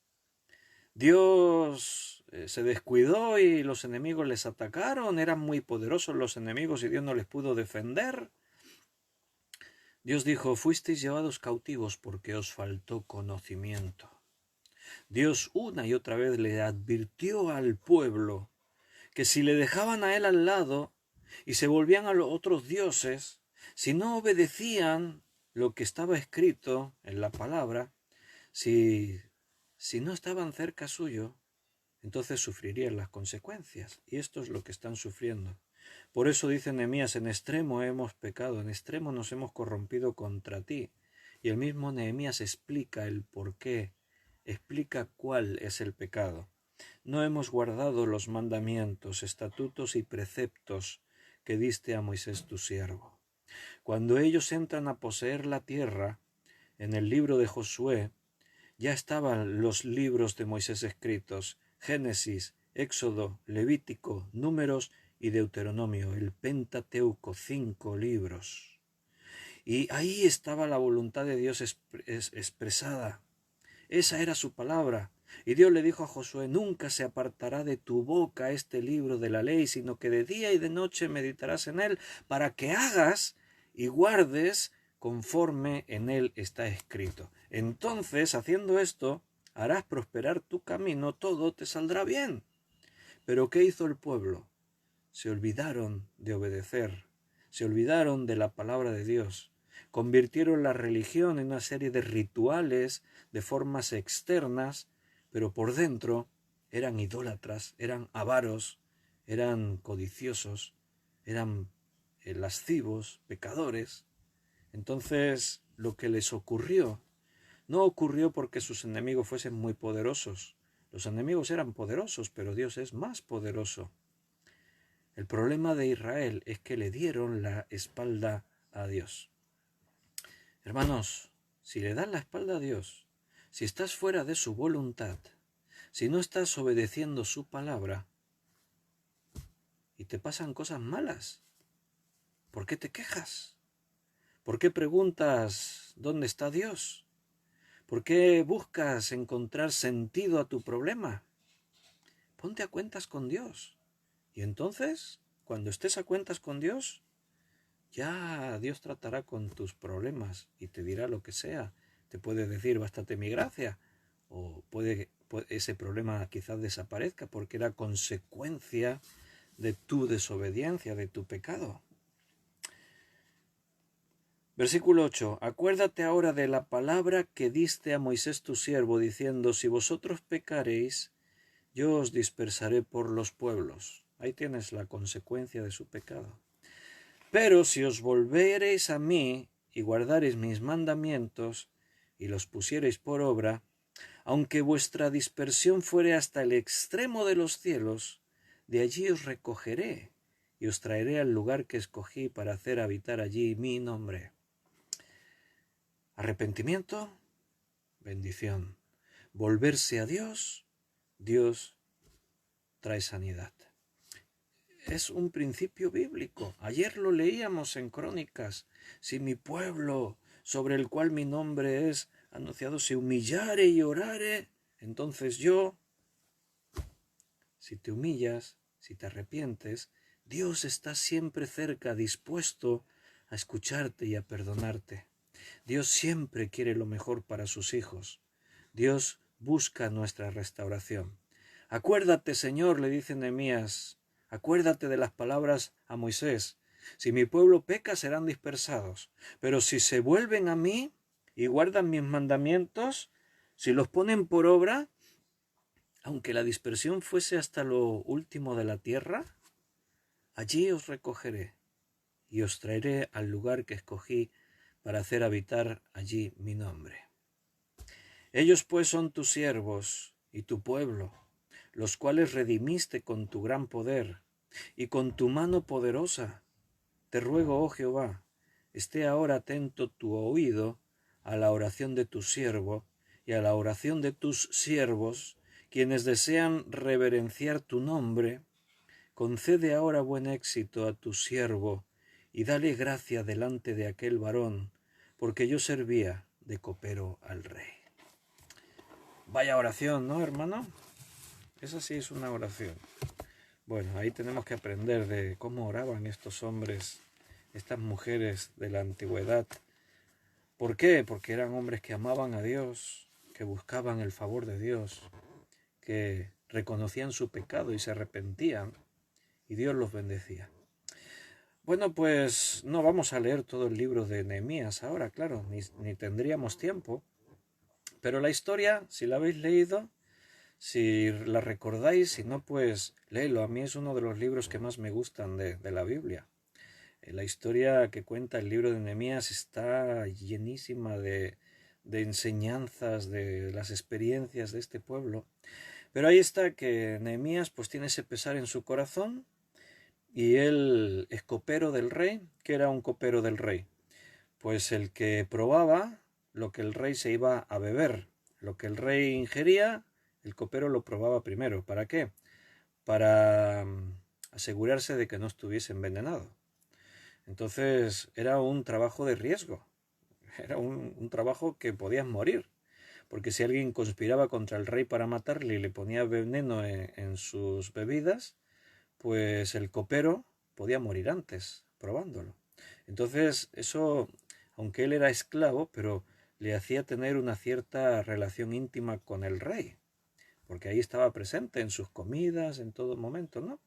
Dios se descuidó y los enemigos les atacaron, eran muy poderosos los enemigos y Dios no les pudo defender. Dios dijo, fuisteis llevados cautivos porque os faltó conocimiento. Dios una y otra vez le advirtió al pueblo que si le dejaban a él al lado y se volvían a los otros dioses, si no obedecían lo que estaba escrito en la palabra, si no estaban cerca suyo, entonces sufrirían las consecuencias. Y esto es lo que están sufriendo. Por eso dice Nehemías, en extremo hemos pecado, en extremo nos hemos corrompido contra ti. Y el mismo Nehemías explica el por qué, explica cuál es el pecado. No hemos guardado los mandamientos, estatutos y preceptos que diste a Moisés tu siervo. Cuando ellos entran a poseer la tierra, en el libro de Josué, ya estaban los libros de Moisés escritos, Génesis, Éxodo, Levítico, Números y Deuteronomio, el Pentateuco, 5 libros. Y ahí estaba la voluntad de Dios expresada. Esa era su palabra. Y Dios le dijo a Josué, nunca se apartará de tu boca este libro de la ley, sino que de día y de noche meditarás en él, para que hagas y guardes conforme en él está escrito. Entonces, haciendo esto, harás prosperar tu camino, todo te saldrá bien. Pero ¿qué hizo el pueblo? Se olvidaron de obedecer, se olvidaron de la palabra de Dios, convirtieron la religión en una serie de rituales, de formas externas, pero por dentro eran idólatras, eran avaros, eran codiciosos, eran lascivos, pecadores. Entonces, lo que les ocurrió no ocurrió porque sus enemigos fuesen muy poderosos. Los enemigos eran poderosos, pero Dios es más poderoso. El problema de Israel es que le dieron la espalda a Dios. Hermanos, si le das la espalda a Dios, si estás fuera de su voluntad, si no estás obedeciendo su palabra y te pasan cosas malas, ¿por qué te quejas? ¿Por qué preguntas dónde está Dios? ¿Por qué buscas encontrar sentido a tu problema? Ponte a cuentas con Dios. Y entonces, cuando estés a cuentas con Dios, ya Dios tratará con tus problemas y te dirá lo que sea. Te puede decir, bástate mi gracia, o puede ese problema quizás desaparezca porque era consecuencia de tu desobediencia, de tu pecado. Versículo 8. Acuérdate ahora de la palabra que diste a Moisés tu siervo, diciendo, si vosotros pecareis, yo os dispersaré por los pueblos. Ahí tienes la consecuencia de su pecado. Pero si os volvereis a mí y guardareis mis mandamientos y los pusiereis por obra, aunque vuestra dispersión fuere hasta el extremo de los cielos, de allí os recogeré y os traeré al lugar que escogí para hacer habitar allí mi nombre. Arrepentimiento, bendición. Volverse a Dios, Dios trae sanidad. Es un principio bíblico. Ayer lo leíamos en Crónicas. Si mi pueblo, sobre el cual mi nombre es anunciado, se humillare y orare, entonces yo, si te humillas, si te arrepientes, Dios está siempre cerca, dispuesto a escucharte y a perdonarte. Dios siempre quiere lo mejor para sus hijos. Dios busca nuestra restauración. Acuérdate, Señor, le dice Nehemías, acuérdate de las palabras a Moisés. Si mi pueblo peca, serán dispersados. Pero si se vuelven a mí y guardan mis mandamientos, si los ponen por obra, aunque la dispersión fuese hasta lo último de la tierra, allí os recogeré y os traeré al lugar que escogí para hacer habitar allí mi nombre. Ellos pues son tus siervos y tu pueblo, los cuales redimiste con tu gran poder y con tu mano poderosa. Te ruego, oh Jehová, esté ahora atento tu oído a la oración de tu siervo y a la oración de tus siervos, quienes desean reverenciar tu nombre. Concede ahora buen éxito a tu siervo y dale gracia delante de aquel varón, porque yo servía de copero al rey. Vaya oración, ¿no, hermano? Esa sí es una oración. Bueno, ahí tenemos que aprender de cómo oraban estos hombres, estas mujeres de la antigüedad. ¿Por qué? Porque eran hombres que amaban a Dios, que buscaban el favor de Dios, que reconocían su pecado y se arrepentían, y Dios los bendecía. Bueno, pues no vamos a leer todo el libro de Nehemías ahora, claro, ni tendríamos tiempo, pero la historia, si la habéis leído, si la recordáis, si no, pues léelo. A mí es uno de los libros que más me gustan de la Biblia. La historia que cuenta el libro de Nehemías está llenísima de enseñanzas, de las experiencias de este pueblo. Pero ahí está que Nehemías pues tiene ese pesar en su corazón y él es copero del rey. ¿Qué era un copero del rey? Pues el que probaba lo que el rey se iba a beber. Lo que el rey ingería, el copero lo probaba primero. ¿Para qué? Para asegurarse de que no estuviese envenenado. Entonces era un trabajo de riesgo, era un trabajo que podías morir, porque si alguien conspiraba contra el rey para matarle y le ponía veneno en sus bebidas, pues el copero podía morir antes, probándolo. Entonces eso, aunque él era esclavo, pero le hacía tener una cierta relación íntima con el rey, porque ahí estaba presente en sus comidas, en todo momento, ¿no?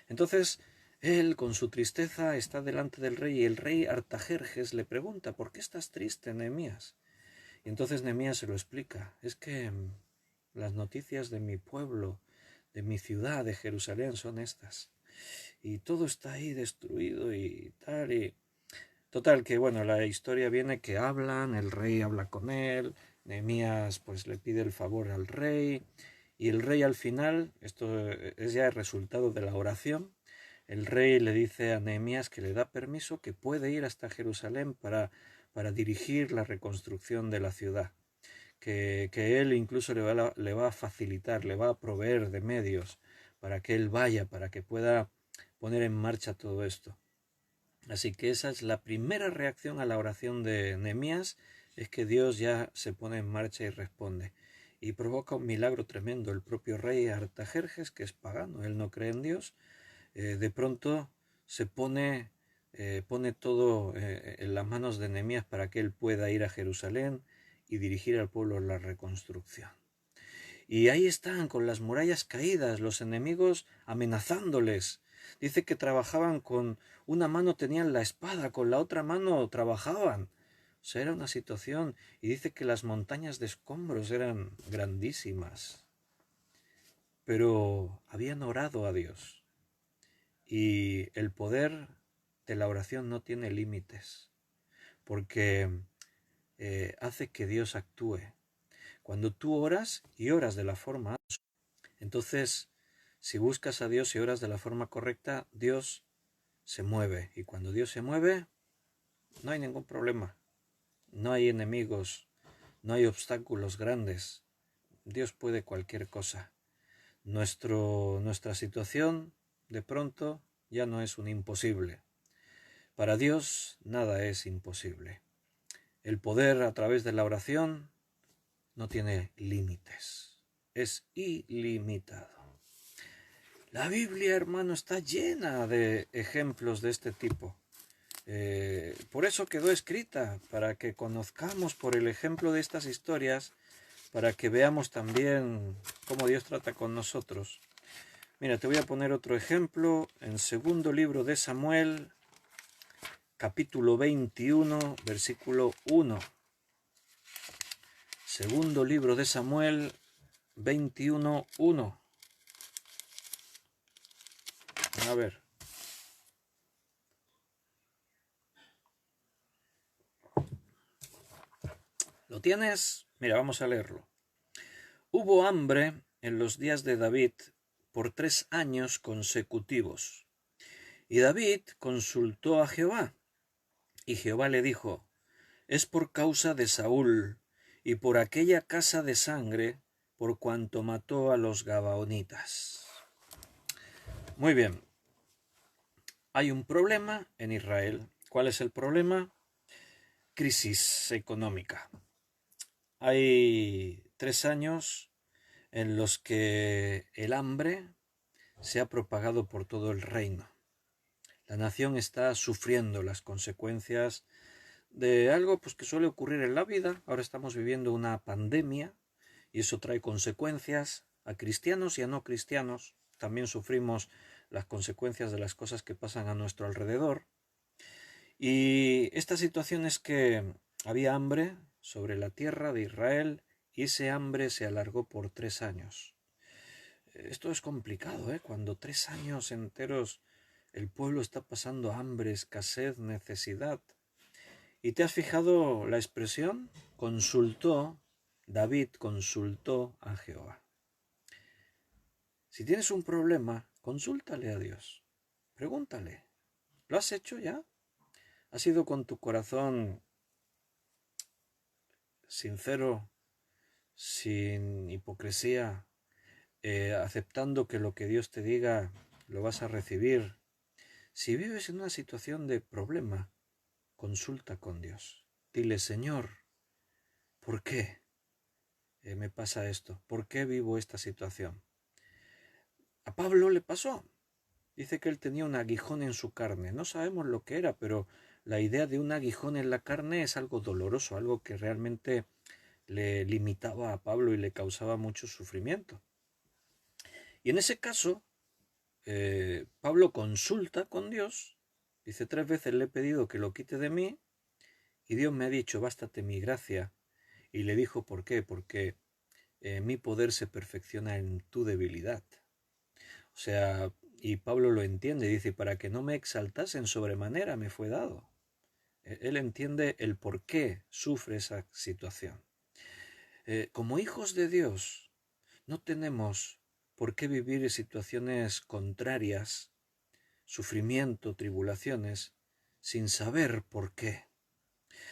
Entonces, él, con su tristeza, está delante del rey y el rey Artajerjes le pregunta, ¿por qué estás triste, Nehemías? Y entonces Nehemías se lo explica, es que las noticias de mi pueblo, de mi ciudad, de Jerusalén, son estas. Y todo está ahí destruido y tal, y total que, bueno, la historia viene que hablan, el rey habla con él, Nehemías pues le pide el favor al rey, y el rey al final, esto es ya el resultado de la oración, el rey le dice a Nehemías que le da permiso, que puede ir hasta Jerusalén para dirigir la reconstrucción de la ciudad, que él incluso le va a facilitar, le va a proveer de medios para que él vaya, para que pueda poner en marcha todo esto. Así que esa es la primera reacción a la oración de Nehemías, es que Dios ya se pone en marcha y responde. Y provoca un milagro tremendo. El propio rey Artajerjes, que es pagano, él no cree en Dios, de pronto se pone todo en las manos de Nehemías para que él pueda ir a Jerusalén y dirigir al pueblo la reconstrucción. Y ahí están, con las murallas caídas, los enemigos amenazándoles. Dice que trabajaban con una mano, tenían la espada, con la otra mano trabajaban. O sea, era una situación. Y dice que las montañas de escombros eran grandísimas. Pero habían orado a Dios. Y el poder de la oración no tiene límites. Porque hace que Dios actúe. Cuando tú oras y oras de la forma, entonces, si buscas a Dios y oras de la forma correcta, Dios se mueve. Y cuando Dios se mueve, no hay ningún problema. No hay enemigos, no hay obstáculos grandes. Dios puede cualquier cosa. Nuestra situación, de pronto, ya no es un imposible. Para Dios, nada es imposible. El poder a través de la oración no tiene límites. Es ilimitado. La Biblia, hermano, está llena de ejemplos de este tipo. Por eso quedó escrita, para que conozcamos por el ejemplo de estas historias, para que veamos también cómo Dios trata con nosotros. Mira, te voy a poner otro ejemplo en segundo libro de Samuel, capítulo 21, versículo 1. Segundo libro de Samuel, 21, 1. A ver. ¿Lo tienes? Mira, vamos a leerlo. Hubo hambre en los días de David por 3 años consecutivos. Y David consultó a Jehová. Y Jehová le dijo, es por causa de Saúl y por aquella casa de sangre por cuanto mató a los gabaonitas. Muy bien. Hay un problema en Israel. ¿Cuál es el problema? Crisis económica. Hay 3 años en los que el hambre se ha propagado por todo el reino. La nación está sufriendo las consecuencias de algo pues, que suele ocurrir en la vida. Ahora estamos viviendo una pandemia y eso trae consecuencias a cristianos y a no cristianos. También sufrimos las consecuencias de las cosas que pasan a nuestro alrededor. Y esta situación es que había hambre sobre la tierra de Israel y ese hambre se alargó por 3 años. Esto es complicado, ¿eh? Cuando 3 años enteros el pueblo está pasando hambre, escasez, necesidad. ¿Y te has fijado la expresión? David consultó a Jehová. Si tienes un problema, consúltale a Dios. Pregúntale. ¿Lo has hecho ya? ¿Has ido con tu corazón sincero, sin hipocresía, aceptando que lo que Dios te diga lo vas a recibir? Si vives en una situación de problema, consulta con Dios. Dile, Señor, ¿por qué me pasa esto? ¿Por qué vivo esta situación? A Pablo le pasó. Dice que él tenía un aguijón en su carne. No sabemos lo que era, pero la idea de un aguijón en la carne es algo doloroso, algo que realmente le limitaba a Pablo y le causaba mucho sufrimiento. Y en ese caso, Pablo consulta con Dios. Dice, 3 veces le he pedido que lo quite de mí y Dios me ha dicho, bástate mi gracia. Y le dijo, ¿por qué? Porque mi poder se perfecciona en tu debilidad. O sea, y Pablo lo entiende, dice, para que no me exaltase en sobremanera me fue dado. Él entiende el por qué sufre esa situación. Como hijos de Dios, no tenemos por qué vivir situaciones contrarias, sufrimiento, tribulaciones, sin saber por qué.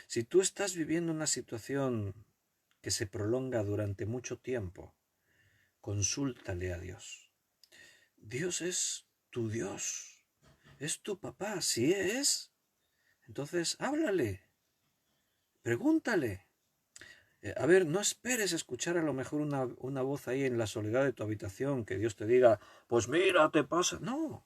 Si tú estás viviendo una situación que se prolonga durante mucho tiempo, consúltale a Dios. Dios es tu Dios, es tu papá, si es. Entonces háblale, pregúntale. A ver, no esperes escuchar a lo mejor una voz ahí en la soledad de tu habitación que Dios te diga, pues mira, te pasa. No,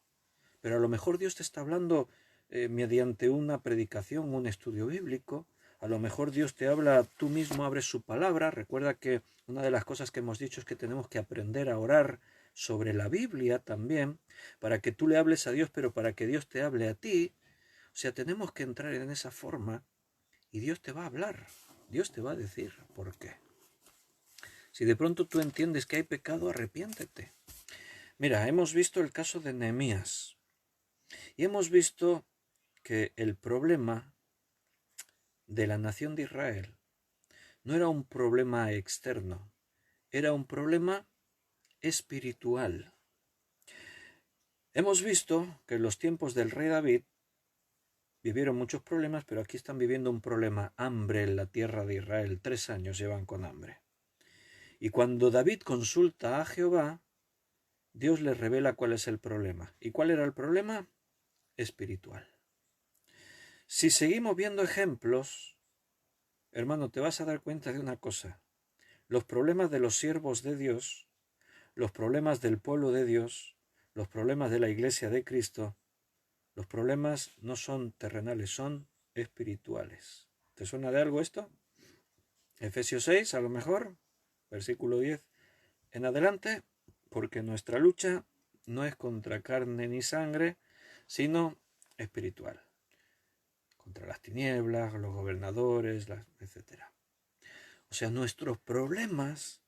pero a lo mejor Dios te está hablando mediante una predicación, un estudio bíblico. A lo mejor Dios te habla, tú mismo abres su palabra. Recuerda que una de las cosas que hemos dicho es que tenemos que aprender a orar sobre la Biblia también, para que tú le hables a Dios, pero para que Dios te hable a ti. O sea, tenemos que entrar en esa forma y Dios te va a hablar. Dios te va a decir por qué. Si de pronto tú entiendes que hay pecado, arrepiéntete. Mira, hemos visto el caso de Nehemías y hemos visto que el problema de la nación de Israel no era un problema externo, era un problema espiritual. Hemos visto que en los tiempos del rey David vivieron muchos problemas, pero aquí están viviendo un problema, hambre en la tierra de Israel. 3 años llevan con hambre. Y cuando David consulta a Jehová, Dios le revela cuál es el problema. ¿Y cuál era el problema? Espiritual. Si seguimos viendo ejemplos, hermano, te vas a dar cuenta de una cosa. Los problemas de los siervos de Dios, los problemas del pueblo de Dios, los problemas de la iglesia de Cristo, los problemas no son terrenales, son espirituales. ¿Te suena de algo esto? Efesios 6, a lo mejor, versículo 10 en adelante, porque nuestra lucha no es contra carne ni sangre, sino espiritual. Contra las tinieblas, los gobernadores, etc. O sea, nuestros problemas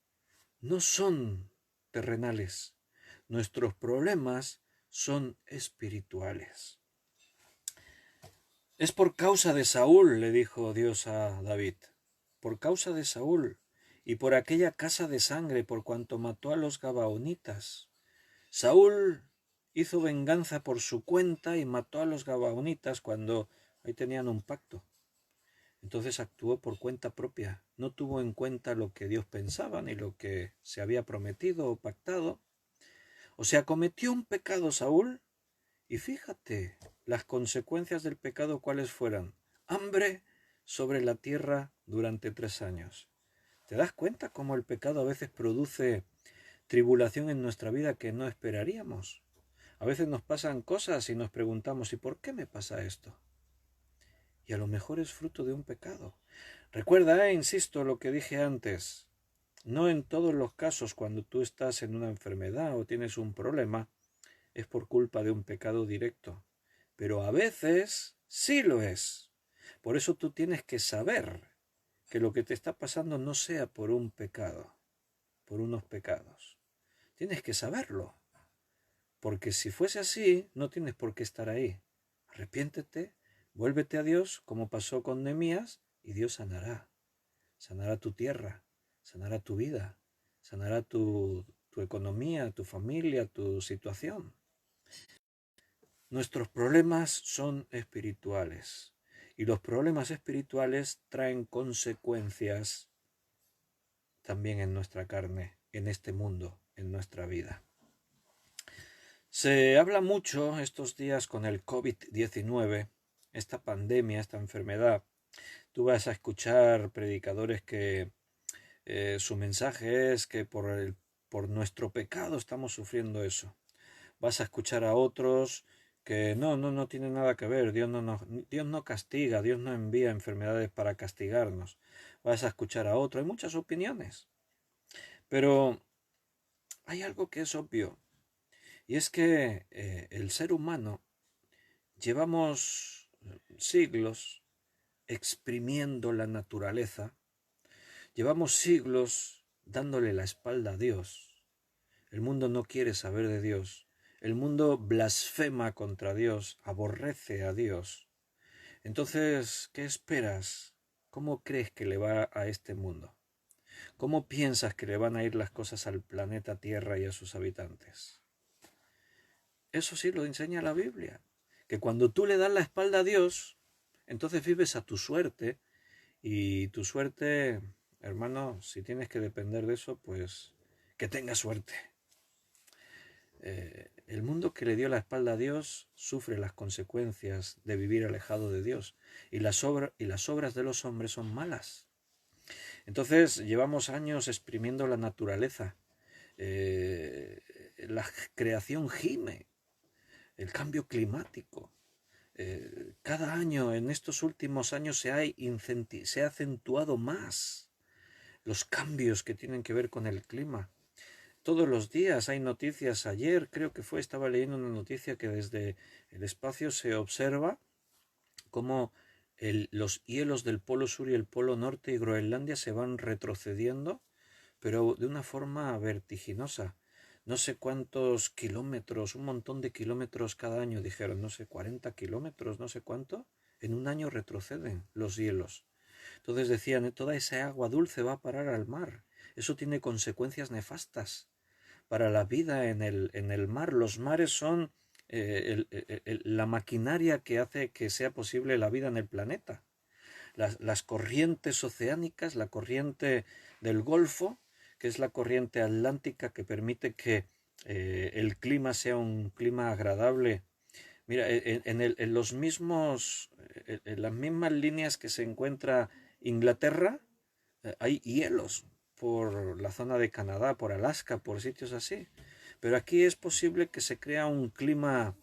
no son terrenales, nuestros problemas son espirituales. Es por causa de Saúl, le dijo Dios a David, por causa de Saúl y por aquella casa de sangre, por cuanto mató a los gabaonitas. Saúl hizo venganza por su cuenta y mató a los gabaonitas cuando ahí tenían un pacto. Entonces actuó por cuenta propia, no tuvo en cuenta lo que Dios pensaba ni lo que se había prometido o pactado. O sea, cometió un pecado Saúl y fíjate las consecuencias del pecado cuáles fueron. Hambre sobre la tierra durante 3 años. ¿Te das cuenta cómo el pecado a veces produce tribulación en nuestra vida que no esperaríamos? A veces nos pasan cosas y nos preguntamos, ¿y por qué me pasa esto? Y a lo mejor es fruto de un pecado. Recuerda, insisto, lo que dije antes. No en todos los casos cuando tú estás en una enfermedad o tienes un problema es por culpa de un pecado directo. Pero a veces sí lo es. Por eso tú tienes que saber que lo que te está pasando no sea por un pecado, por unos pecados. Tienes que saberlo. Porque si fuese así, no tienes por qué estar ahí. Arrepiéntete, vuélvete a Dios, como pasó con Nehemías, y Dios sanará. Sanará tu tierra, sanará tu vida, sanará tu economía, tu familia, tu situación. Nuestros problemas son espirituales y los problemas espirituales traen consecuencias también en nuestra carne, en este mundo, en nuestra vida. Se habla mucho estos días con el COVID-19, esta pandemia, esta enfermedad. Tú vas a escuchar predicadores que su mensaje es que por nuestro pecado estamos sufriendo eso. Vas a escuchar a otros que no tiene nada que ver. Dios no castiga, Dios no envía enfermedades para castigarnos. Vas a escuchar a otros. Hay muchas opiniones. Pero hay algo que es obvio. Y es que el ser humano llevamos siglos exprimiendo la naturaleza. Llevamos siglos dándole la espalda a Dios. El mundo no quiere saber de Dios. El mundo blasfema contra Dios, aborrece a Dios. Entonces, ¿qué esperas? ¿Cómo crees que le va a este mundo? ¿Cómo piensas que le van a ir las cosas al planeta Tierra y a sus habitantes? Eso sí lo enseña la Biblia, que cuando tú le das la espalda a Dios, entonces vives a tu suerte, y tu suerte, hermano, si tienes que depender de eso, pues que tengas suerte. El mundo que le dio la espalda a Dios sufre las consecuencias de vivir alejado de Dios, y las obras de los hombres son malas. Entonces llevamos años exprimiendo la naturaleza. La creación gime, el cambio climático. Cada año, en estos últimos años, se ha acentuado más los cambios que tienen que ver con el clima. Todos los días hay noticias. Ayer estaba leyendo una noticia que desde el espacio se observa cómo los hielos del Polo Sur y el Polo Norte y Groenlandia se van retrocediendo, pero de una forma vertiginosa. No sé cuántos kilómetros, un montón de kilómetros cada año, dijeron, no sé, 40 kilómetros, no sé cuánto, en un año retroceden los hielos. Entonces decían, toda esa agua dulce va a parar al mar. Eso tiene consecuencias nefastas para la vida en el mar. Los mares son la maquinaria que hace que sea posible la vida en el planeta. Las corrientes oceánicas, la corriente del Golfo, que es la corriente atlántica que permite que el clima sea un clima agradable. Mira, en los mismos, en las mismas líneas que se encuentra Inglaterra, hay hielos por la zona de Canadá, por Alaska, por sitios así. Pero aquí es posible que se crea un clima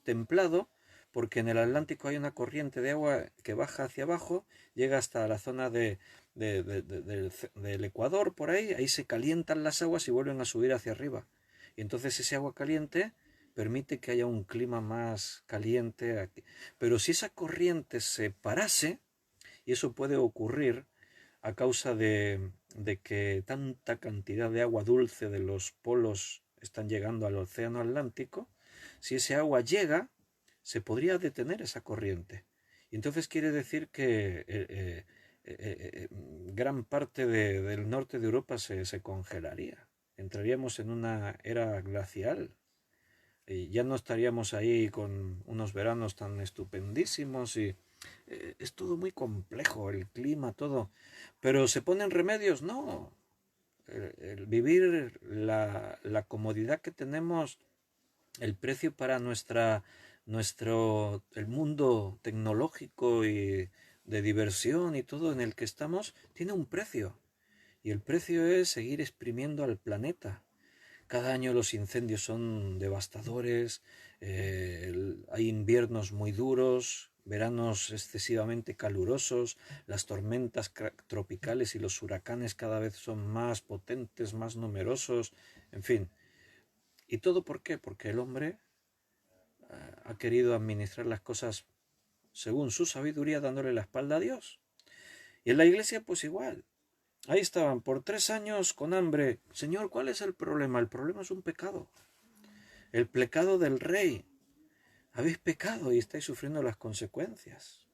templado, porque en el Atlántico hay una corriente de agua que baja hacia abajo, llega hasta la zona del Ecuador, por ahí se calientan las aguas y vuelven a subir hacia arriba. Y entonces ese agua caliente permite que haya un clima más caliente aquí. Pero si esa corriente se parase, y eso puede ocurrir a causa de que tanta cantidad de agua dulce de los polos están llegando al océano Atlántico, si ese agua llega, se podría detener esa corriente. Y entonces quiere decir que gran parte del norte de Europa se congelaría. Entraríamos en una era glacial. Y ya no estaríamos ahí con unos veranos tan estupendísimos y es todo muy complejo, el clima, todo. Pero ¿se ponen remedios? No. El vivir la comodidad que tenemos, el precio para el mundo tecnológico y de diversión y todo en el que estamos, tiene un precio. Y el precio es seguir exprimiendo al planeta. Cada año los incendios son devastadores, hay inviernos muy duros, veranos excesivamente calurosos, las tormentas tropicales y los huracanes cada vez son más potentes, más numerosos, en fin. ¿Y todo por qué? Porque el hombre ha querido administrar las cosas según su sabiduría, dándole la espalda a Dios. Y en la iglesia pues igual. Ahí estaban por 3 años con hambre. Señor, ¿cuál es el problema? El problema es un pecado. El pecado del rey. Habéis pecado y estáis sufriendo las consecuencias.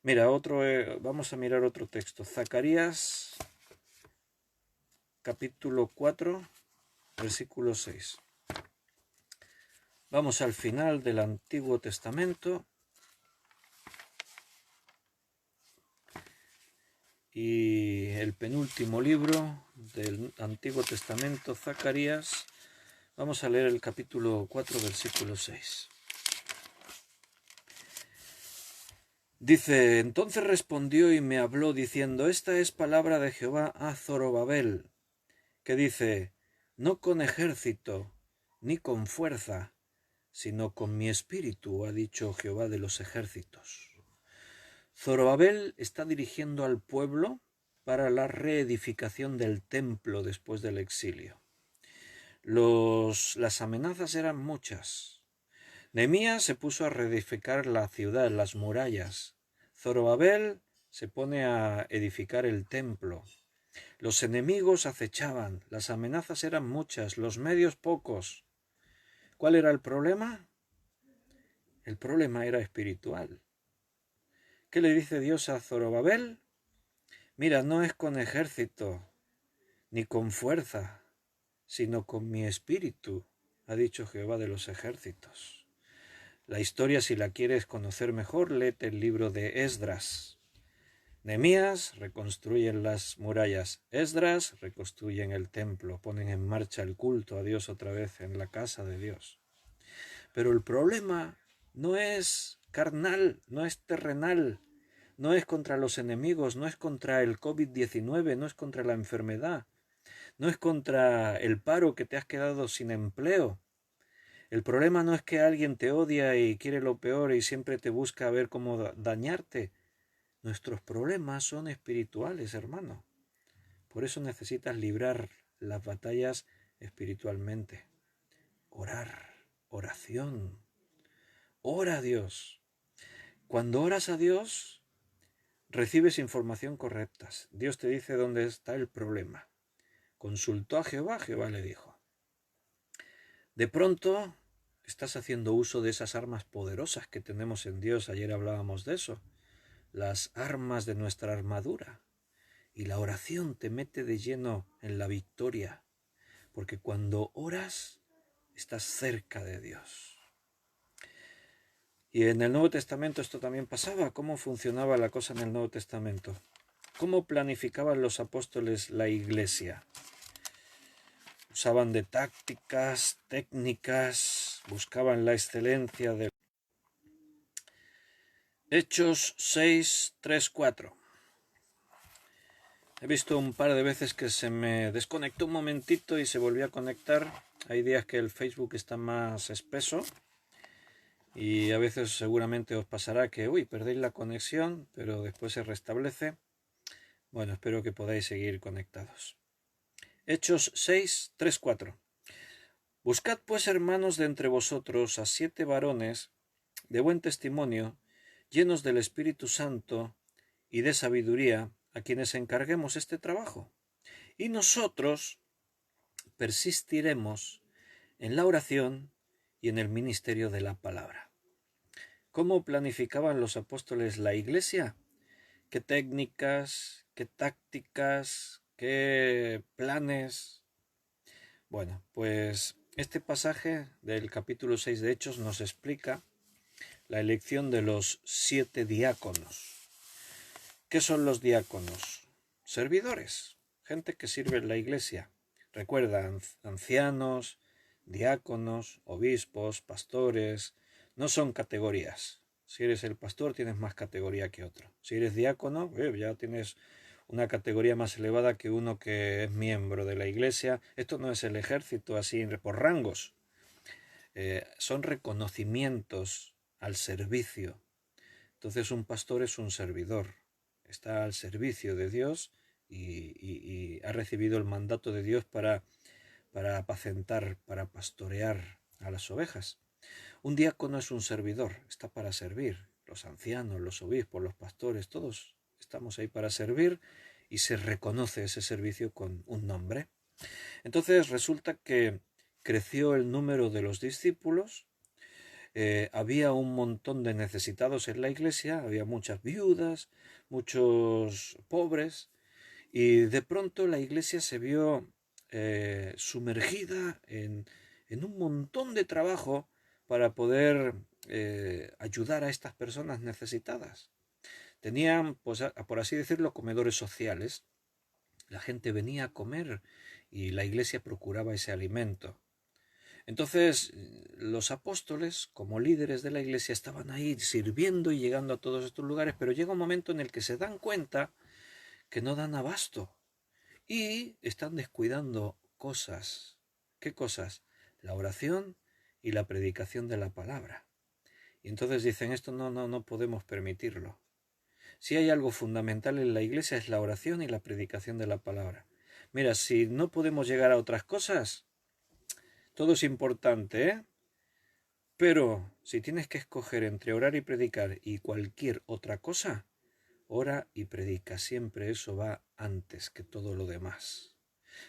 Mira, vamos a mirar otro texto. Zacarías, capítulo 4, versículo 6. Vamos al final del Antiguo Testamento. Y el penúltimo libro del Antiguo Testamento, Zacarías. Vamos a leer el capítulo 4, versículo 6. Dice, entonces respondió y me habló diciendo, esta es palabra de Jehová a Zorobabel, que dice, no con ejército, ni con fuerza, sino con mi espíritu, ha dicho Jehová de los ejércitos. Zorobabel está dirigiendo al pueblo para la reedificación del templo después del exilio. Las amenazas eran muchas. Nehemías se puso a reedificar la ciudad, las murallas. Zorobabel se pone a edificar el templo. Los enemigos acechaban, las amenazas eran muchas, los medios pocos. ¿Cuál era el problema? El problema era espiritual. ¿Qué le dice Dios a Zorobabel? Mira, no es con ejército, ni con fuerza, sino con mi espíritu, ha dicho Jehová de los ejércitos. La historia, si la quieres conocer mejor, léete el libro de Esdras. Nehemías reconstruyen las murallas, Esdras reconstruyen el templo, ponen en marcha el culto a Dios otra vez en la casa de Dios. Pero el problema no es carnal, no es terrenal, no es contra los enemigos, no es contra el COVID-19, no es contra la enfermedad, no es contra el paro que te has quedado sin empleo. El problema no es que alguien te odia y quiere lo peor y siempre te busca ver cómo dañarte. Nuestros problemas son espirituales, hermano. Por eso necesitas librar las batallas espiritualmente. Orar, oración. Ora a Dios. Cuando oras a Dios, recibes información correcta. Dios te dice dónde está el problema. Consultó a Jehová, Jehová le dijo. De pronto estás haciendo uso de esas armas poderosas que tenemos en Dios. Ayer hablábamos de eso. Las armas de nuestra armadura. Y la oración te mete de lleno en la victoria. Porque cuando oras, estás cerca de Dios. Y en el Nuevo Testamento esto también pasaba. ¿Cómo funcionaba la cosa en el Nuevo Testamento? ¿Cómo planificaban los apóstoles la iglesia? Usaban de tácticas, técnicas, buscaban la excelencia de... Hechos 6, 3, 4. He visto un par de veces que se me desconectó un momentito y se volvió a conectar. Hay días que el Facebook está más espeso y a veces seguramente os pasará que, perdéis la conexión, pero después se restablece. Bueno, espero que podáis seguir conectados. Hechos 6, 3, 4. Buscad pues, hermanos, de entre vosotros a 7 varones de buen testimonio, llenos del Espíritu Santo y de sabiduría, a quienes encarguemos este trabajo. Y nosotros persistiremos en la oración y en el ministerio de la palabra. ¿Cómo planificaban los apóstoles la iglesia? ¿Qué técnicas, qué tácticas, qué planes? Bueno, pues este pasaje del capítulo 6 de Hechos nos explica la elección de los 7 diáconos. ¿Qué son los diáconos? Servidores, gente que sirve en la iglesia. Recuerda, ancianos, diáconos, obispos, pastores, no son categorías. Si eres el pastor tienes más categoría que otro. Si eres diácono, ya tienes una categoría más elevada que uno que es miembro de la iglesia. Esto no es el ejército así por rangos, son reconocimientos al servicio. Entonces un pastor es un servidor, está al servicio de Dios y ha recibido el mandato de Dios para apacentar, para pastorear a las ovejas. Un diácono es un servidor, está para servir. Los ancianos, los obispos, los pastores, todos estamos ahí para servir y se reconoce ese servicio con un nombre. Entonces resulta que creció el número de los discípulos, había un montón de necesitados en la iglesia, había muchas viudas, muchos pobres, y de pronto la iglesia se vio sumergida en un montón de trabajo para poder ayudar a estas personas necesitadas. Tenían, pues, por así decirlo, comedores sociales. La gente venía a comer y la iglesia procuraba ese alimento. Entonces, los apóstoles, como líderes de la iglesia, estaban ahí sirviendo y llegando a todos estos lugares, pero llega un momento en el que se dan cuenta que no dan abasto y están descuidando cosas. ¿Qué cosas? La oración y la predicación de la palabra. Y entonces dicen, esto no podemos permitirlo. Si hay algo fundamental en la iglesia es la oración y la predicación de la palabra. Mira, si no podemos llegar a otras cosas, todo es importante, ¿eh? Pero si tienes que escoger entre orar y predicar y cualquier otra cosa, ora y predica. Siempre eso va antes que todo lo demás.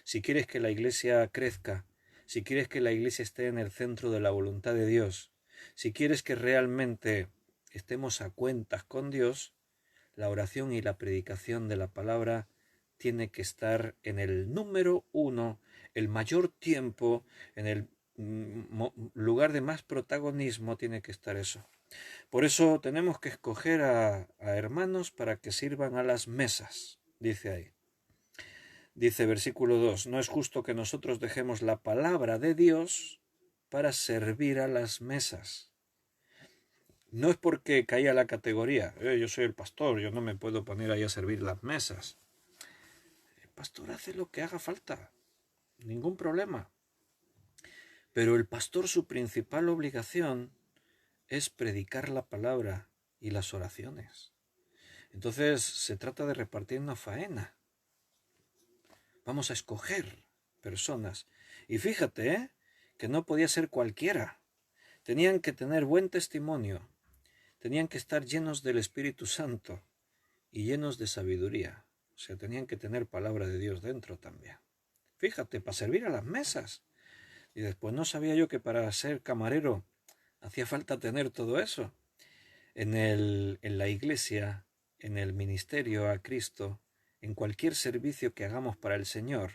Si quieres que la iglesia crezca, si quieres que la iglesia esté en el centro de la voluntad de Dios, si quieres que realmente estemos a cuentas con Dios, la oración y la predicación de la palabra tiene que estar en el número uno, el mayor tiempo, en el lugar de más protagonismo tiene que estar eso. Por eso tenemos que escoger a hermanos para que sirvan a las mesas, dice ahí. Dice versículo 2, no es justo que nosotros dejemos la palabra de Dios para servir a las mesas. No es porque caía la categoría, yo soy el pastor, yo no me puedo poner ahí a servir las mesas. El pastor hace lo que haga falta, ningún problema. Pero el pastor, su principal obligación es predicar la palabra y las oraciones. Entonces se trata de repartir una faena. Vamos a escoger personas. Y fíjate, que no podía ser cualquiera. Tenían que tener buen testimonio. Tenían que estar llenos del Espíritu Santo y llenos de sabiduría. O sea, tenían que tener palabra de Dios dentro también. Fíjate, para servir a las mesas. Y después no sabía yo que para ser camarero hacía falta tener todo eso. En la iglesia, en el ministerio a Cristo, en cualquier servicio que hagamos para el Señor,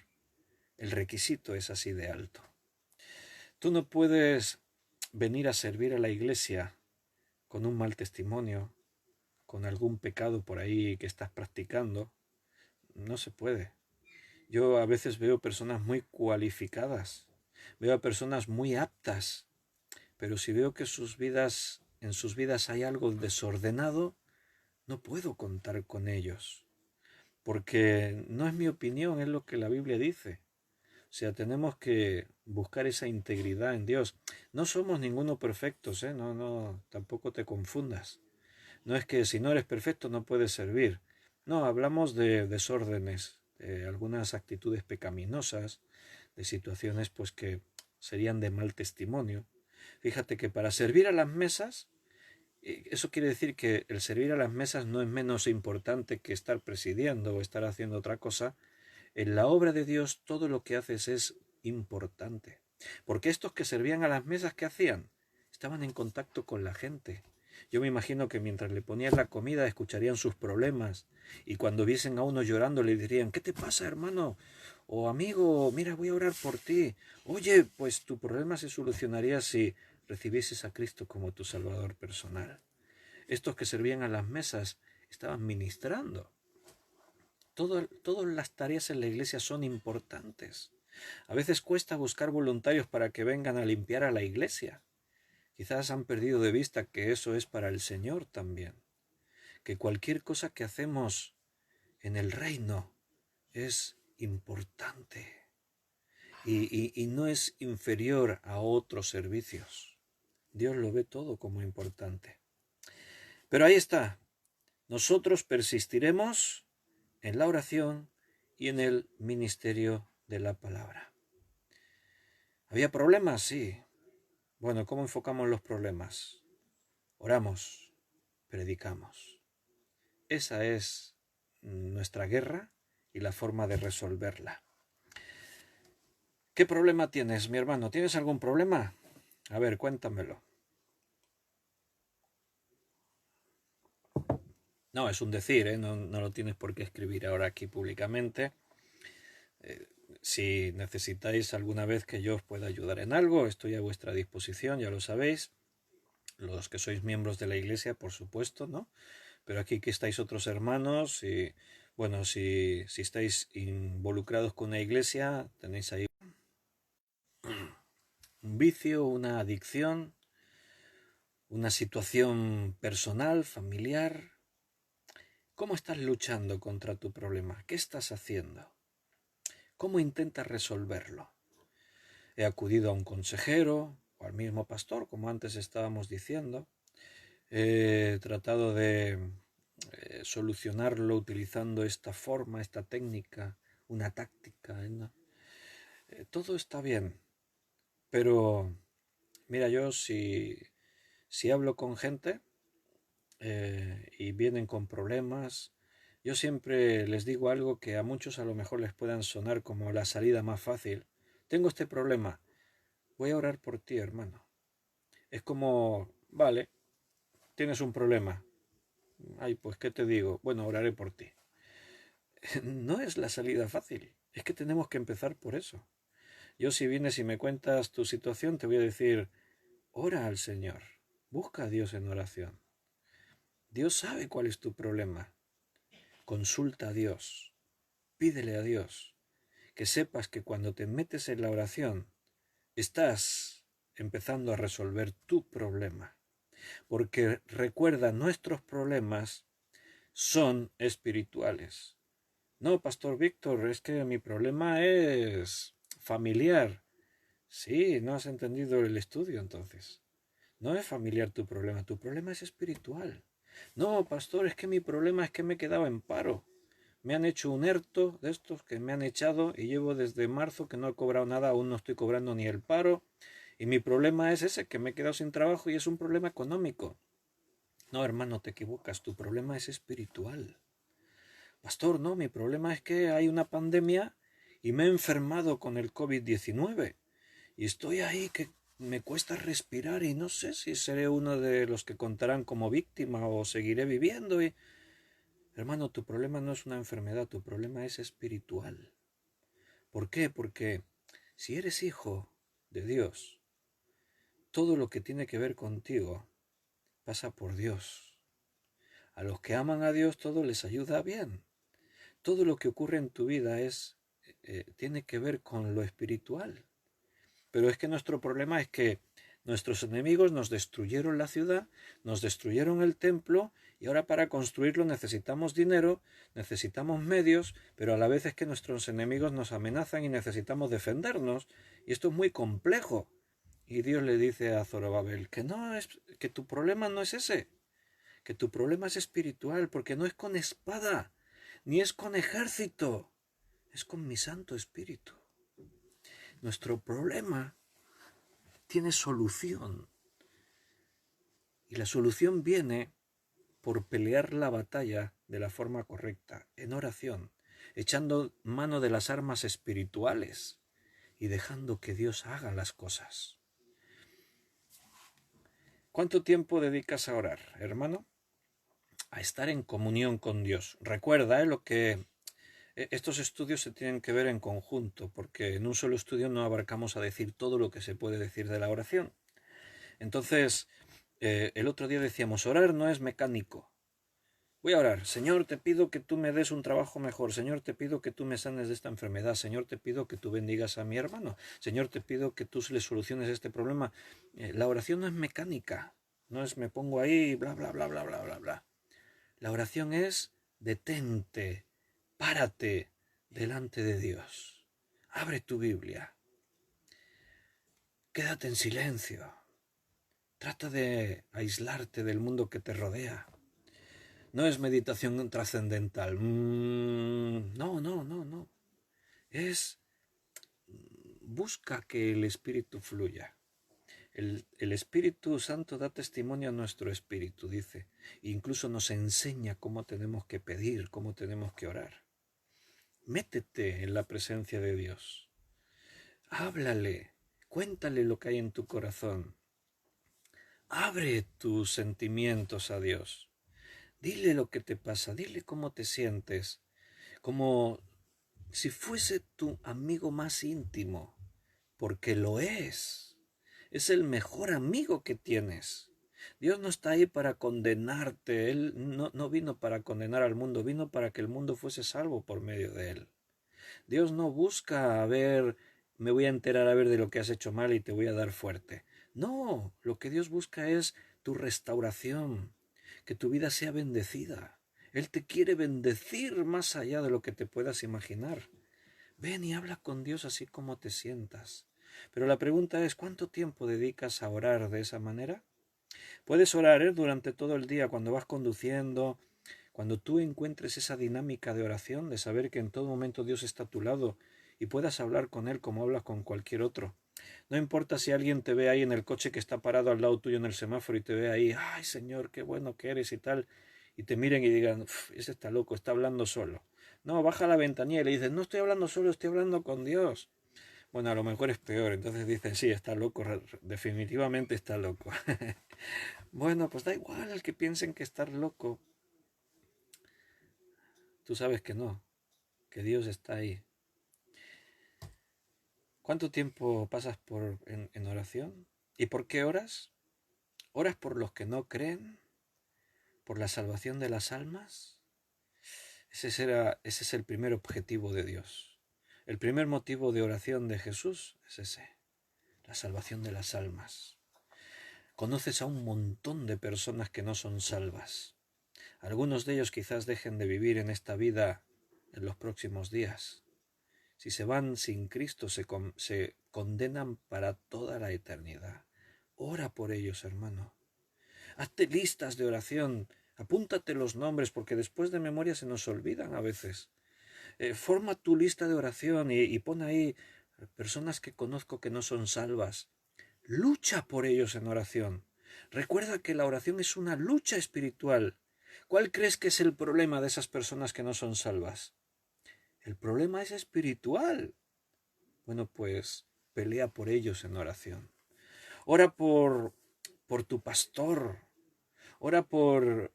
el requisito es así de alto. Tú no puedes venir a servir a la iglesia con un mal testimonio, con algún pecado por ahí que estás practicando. No se puede. Yo a veces veo personas muy cualificadas, veo a personas muy aptas, pero si veo que en sus vidas hay algo desordenado, no puedo contar con ellos, porque no es mi opinión, es lo que la Biblia dice. O sea, tenemos que buscar esa integridad en Dios. No somos ninguno perfectos, ¿eh? No, tampoco te confundas. No es que si no eres perfecto no puedes servir. No, hablamos de desórdenes, de algunas actitudes pecaminosas, de situaciones pues que serían de mal testimonio. Fíjate que para servir a las mesas, eso quiere decir que el servir a las mesas no es menos importante que estar presidiendo o estar haciendo otra cosa. En la obra de Dios todo lo que haces es importante. Porque estos que servían a las mesas, ¿qué hacían? Estaban en contacto con la gente. Yo me imagino que mientras le ponían la comida escucharían sus problemas y cuando viesen a uno llorando le dirían, ¿qué te pasa, hermano? O amigo, mira, voy a orar por ti. Oye, pues tu problema se solucionaría si recibieses a Cristo como tu Salvador personal. Estos que servían a las mesas estaban ministrando. Todas las tareas en la iglesia son importantes. A veces cuesta buscar voluntarios para que vengan a limpiar a la iglesia. Quizás han perdido de vista que eso es para el Señor también. Que cualquier cosa que hacemos en el reino es importante y no es inferior a otros servicios. Dios lo ve todo como importante. Pero ahí está. Nosotros persistiremos en la oración y en el ministerio de la palabra. ¿Había problemas? Sí. Bueno, ¿cómo enfocamos los problemas? Oramos, predicamos. Esa es nuestra guerra y la forma de resolverla. ¿Qué problema tienes, mi hermano? ¿Tienes algún problema? A ver, cuéntamelo. No, es un decir, ¿eh? No lo tienes por qué escribir ahora aquí públicamente. Si necesitáis alguna vez que yo os pueda ayudar en algo, estoy a vuestra disposición, ya lo sabéis. Los que sois miembros de la iglesia, por supuesto, ¿no? Pero aquí que estáis otros hermanos y, bueno, si estáis involucrados con una iglesia, tenéis ahí un vicio, una adicción, una situación personal, familiar. ¿Cómo estás luchando contra tu problema? ¿Qué estás haciendo? ¿Cómo intentas resolverlo? He acudido a un consejero o al mismo pastor, como antes estábamos diciendo. He tratado de solucionarlo utilizando esta forma, esta técnica, una táctica, ¿no? Todo está bien, pero mira, yo si hablo con gente y vienen con problemas, yo siempre les digo algo que a muchos a lo mejor les puedan sonar como la salida más fácil. Tengo este problema, voy a orar por ti, hermano. Es como, vale, tienes un problema. Ay, pues, ¿qué te digo? Bueno, oraré por ti. No es la salida fácil, es que tenemos que empezar por eso. Yo si vienes y me cuentas tu situación, te voy a decir, ora al Señor, busca a Dios en oración. Dios sabe cuál es tu problema. Consulta a Dios, pídele a Dios, que sepas que cuando te metes en la oración, estás empezando a resolver tu problema. Porque recuerda, nuestros problemas son espirituales. No, Pastor Víctor, es que mi problema es familiar. Sí, no has entendido el estudio entonces. No es familiar tu problema es espiritual. No, pastor, es que mi problema es que me he quedado en paro. Me han hecho un ERTO de estos que me han echado y llevo desde marzo que no he cobrado nada, aún no estoy cobrando ni el paro. Y mi problema es ese, que me he quedado sin trabajo y es un problema económico. No, hermano, te equivocas, tu problema es espiritual. Pastor, no, mi problema es que hay una pandemia y me he enfermado con el COVID-19. Y estoy ahí que me cuesta respirar y no sé si seré uno de los que contarán como víctima o seguiré viviendo. Y... Hermano, tu problema no es una enfermedad, tu problema es espiritual. ¿Por qué? Porque si eres hijo de Dios, todo lo que tiene que ver contigo pasa por Dios. A los que aman a Dios todo les ayuda bien. Todo lo que ocurre en tu vida tiene que ver con lo espiritual. Pero es que nuestro problema es que nuestros enemigos nos destruyeron la ciudad, nos destruyeron el templo y ahora para construirlo necesitamos dinero, necesitamos medios, pero a la vez es que nuestros enemigos nos amenazan y necesitamos defendernos. Y esto es muy complejo. Y Dios le dice a Zorobabel que tu problema no es ese, que tu problema es espiritual, porque no es con espada, ni es con ejército, es con mi Santo Espíritu. Nuestro problema tiene solución. Y la solución viene por pelear la batalla de la forma correcta, en oración, echando mano de las armas espirituales y dejando que Dios haga las cosas. ¿Cuánto tiempo dedicas a orar, hermano? A estar en comunión con Dios. Recuerda lo que estos estudios se tienen que ver en conjunto, porque en un solo estudio no abarcamos a decir todo lo que se puede decir de la oración. Entonces, el otro día decíamos, orar no es mecánico. Voy a orar, Señor, te pido que tú me des un trabajo mejor, Señor, te pido que tú me sanes de esta enfermedad, Señor, te pido que tú bendigas a mi hermano, Señor, te pido que tú le soluciones este problema. La oración no es mecánica, no es me pongo ahí, bla, bla, bla, bla, bla, bla, bla. La oración es detente, Párate delante de Dios. Abre tu Biblia. Quédate en silencio. Trata de aislarte del mundo que te rodea. No es meditación trascendental. No. Es busca que el Espíritu fluya. El Espíritu Santo da testimonio a nuestro espíritu, dice. E incluso nos enseña cómo tenemos que pedir, cómo tenemos que orar. Métete en la presencia de Dios. Háblale. Cuéntale lo que hay en tu corazón. Abre tus sentimientos a Dios. Dile lo que te pasa, dile cómo te sientes, como si fuese tu amigo más íntimo, porque lo es. Es el mejor amigo que tienes. Dios no está ahí para condenarte, Él no vino para condenar al mundo, vino para que el mundo fuese salvo por medio de Él. Dios no busca a ver, me voy a enterar a ver de lo que has hecho mal y te voy a dar fuerte. No, lo que Dios busca es tu restauración, que tu vida sea bendecida. Él te quiere bendecir más allá de lo que te puedas imaginar. Ven y habla con Dios así como te sientas. Pero la pregunta es, ¿cuánto tiempo dedicas a orar de esa manera? Puedes orar durante todo el día cuando vas conduciendo, cuando tú encuentres esa dinámica de oración, de saber que en todo momento Dios está a tu lado y puedas hablar con Él como hablas con cualquier otro. No importa si alguien te ve ahí en el coche que está parado al lado tuyo en el semáforo y te ve ahí, ay Señor, qué bueno que eres y tal, y te miren y digan, ese está loco, está hablando solo. No, baja la ventanilla y le dices, no estoy hablando solo, estoy hablando con Dios. Bueno, a lo mejor es peor, entonces dicen, sí, está loco, definitivamente está loco. Bueno, pues da igual al que piensen que estás loco. Tú sabes que no, que Dios está ahí. ¿Cuánto tiempo pasas en oración? ¿Y por qué oras? ¿Oras por los que no creen? ¿Por la salvación de las almas? Ese es el primer objetivo de Dios. El primer motivo de oración de Jesús es ese, la salvación de las almas. Conoces a un montón de personas que no son salvas. Algunos de ellos quizás dejen de vivir en esta vida en los próximos días. Si se van sin Cristo, se condenan para toda la eternidad. Ora por ellos, hermano. Hazte listas de oración. Apúntate los nombres, porque después de memoria se nos olvidan a veces. Forma tu lista de oración y pon ahí personas que conozco que no son salvas. Lucha por ellos en oración. Recuerda que la oración es una lucha espiritual. ¿Cuál crees que es el problema de esas personas que no son salvas? El problema es espiritual. Bueno, pues pelea por ellos en oración. Ora por tu pastor. Ora por